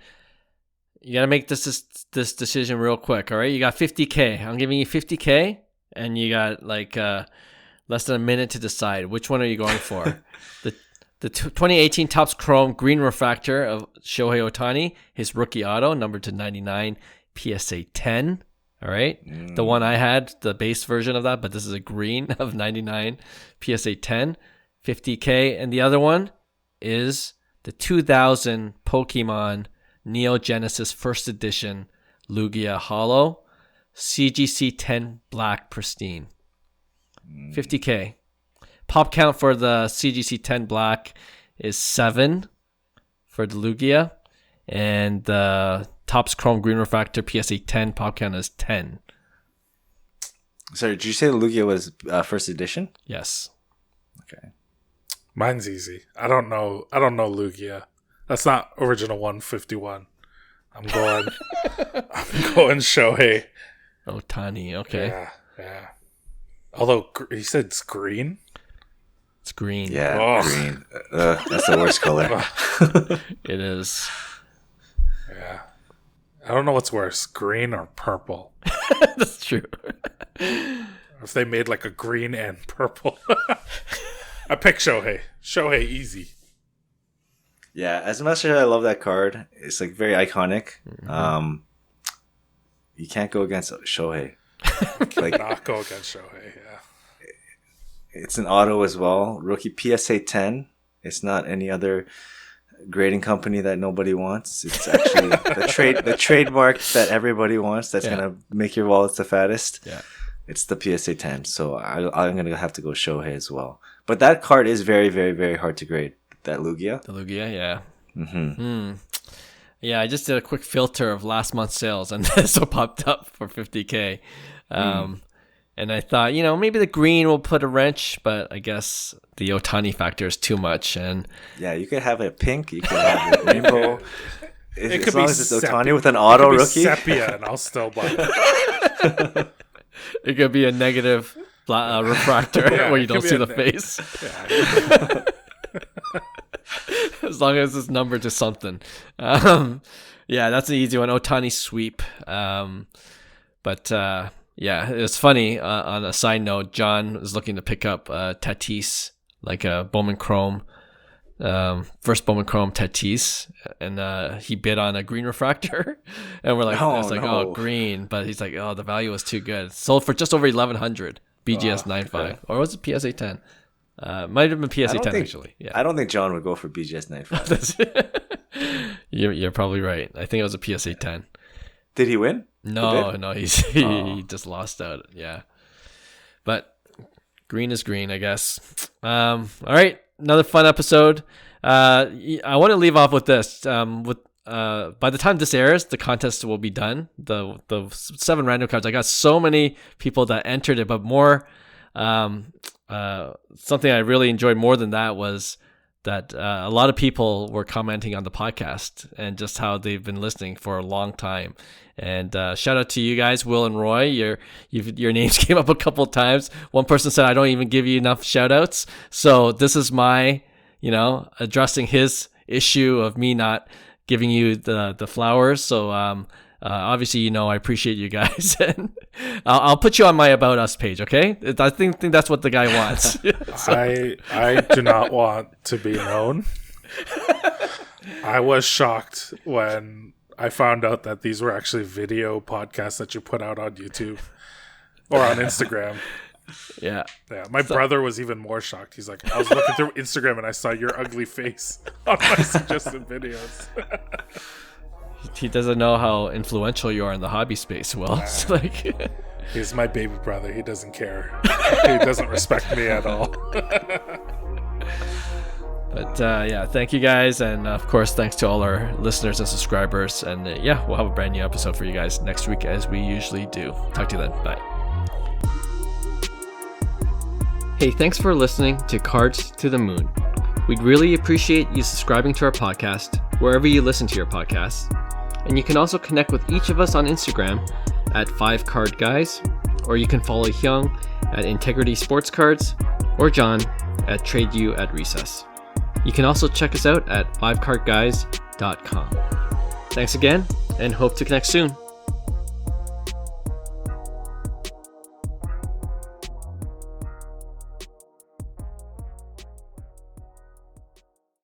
S1: You got to make this decision real quick, all right? You got 50K. I'm giving you 50K, and you got like less than a minute to decide. Which one are you going for? The 2018 Topps Chrome Green Refractor of Shohei Ohtani, his rookie auto, numbered to 99, PSA 10. All right. The one I had, the base version of that, but this is a green of 99, PSA 10, 50K. And the other one is the 2000 Pokemon Neo Genesis First Edition Lugia Holo, CGC 10 Black Pristine. 50K. Pop count for the CGC 10 Black is 7 for the Lugia. And the Topps Chrome Green Refractor PSA 10 pop count is 10.
S2: Sorry, did you say the Lugia was first edition?
S1: Yes.
S2: Okay.
S3: Mine's easy. I don't know Lugia. That's not original 151. I'm going Shohei.
S1: Ohtani, okay.
S3: Yeah. Although he said it's green.
S1: It's green.
S2: Yeah,
S3: Oh.
S2: green. That's the worst color.
S1: It is.
S3: Yeah. I don't know what's worse, green or purple.
S1: That's true.
S3: If they made like a green and purple. I pick Shohei. Shohei, easy.
S2: Yeah, as much as I love that card, it's like very iconic. You can't go against Shohei. Like,
S3: Not go against Shohei, yeah.
S2: it's an auto as well. Rookie PSA 10. It's not any other grading company that nobody wants. It's actually the trademark that everybody wants. That's gonna make your wallets the fattest.
S1: Yeah.
S2: It's the PSA 10. So I'm gonna have to go Shohei as well. But that card is very, very, very hard to grade. That Lugia.
S1: The Lugia, yeah.
S2: Mm-hmm.
S1: Yeah, I just did a quick filter of last month's sales, and this one popped up for 50K. And I thought, maybe the green will put a wrench, but I guess the Ohtani factor is too much. And
S2: Yeah, you could have it pink. You could have it rainbow.
S3: It
S2: As
S3: could
S2: long
S3: be
S2: as it's
S3: sepia.
S2: Ohtani with an auto
S3: It could be
S2: rookie.
S3: sepia, and I'll still buy it.
S1: it could be a negative refractor
S3: Yeah,
S1: where you
S3: it could
S1: don't
S3: be
S1: see
S3: a
S1: the
S3: ne-
S1: face.
S3: Yeah.
S1: As long as it's numbered to something. Yeah, that's an easy one. Ohtani sweep. Yeah, it's funny. On a side note, John is looking to pick up Tatis, like a Bowman Chrome, first Bowman Chrome Tatis, and he bid on a green refractor, and we're like, oh, green, but he's like, oh, the value was too good. Sold for just over 1,100 BGS 9.5, or was it PSA 10? Might have been PSA 10 actually. Yeah,
S2: I don't think John would go for BGS 9.5.
S1: You're probably right. I think it was a PSA 10.
S2: Did he win?
S1: No, he just lost out. Yeah, but green is green, I guess. All right, another fun episode. I want to leave off with this. By the time this airs, the contest will be done. The 7 random cards. I got so many people that entered it, but more. Something I really enjoyed more than that was that a lot of people were commenting on the podcast and just how they've been listening for a long time. And shout out to you guys, Will and Roy. Your names came up a couple of times. One person said I don't even give you enough shout outs. So this is my, addressing his issue of me not giving you the flowers. So obviously, I appreciate you guys. And I'll put you on my About Us page, okay? I think that's what the guy wants. So.
S3: I do not want to be known. I was shocked when I found out that these were actually video podcasts that you put out on YouTube or on Instagram.
S1: Yeah.
S3: My brother was even more shocked. He's like, I was looking through Instagram and I saw your ugly face on my suggested videos.
S1: He doesn't know how influential you are in the hobby space, Will. It's like
S3: He's my baby brother. He doesn't care. He doesn't respect me at all.
S1: But thank you guys, and of course thanks to all our listeners and subscribers, and we'll have a brand new episode for you guys next week as we usually do. Talk to you then. Bye. Hey, thanks for listening to Cards to the Moon. We'd really appreciate you subscribing to our podcast wherever you listen to your podcasts, and you can also connect with each of us on Instagram at 5cardguys, or you can follow Hyung at Integrity Sports Cards, or John at TradeU at Recess. You can also check us out at 5cardguys.com. Thanks again, and hope to connect soon.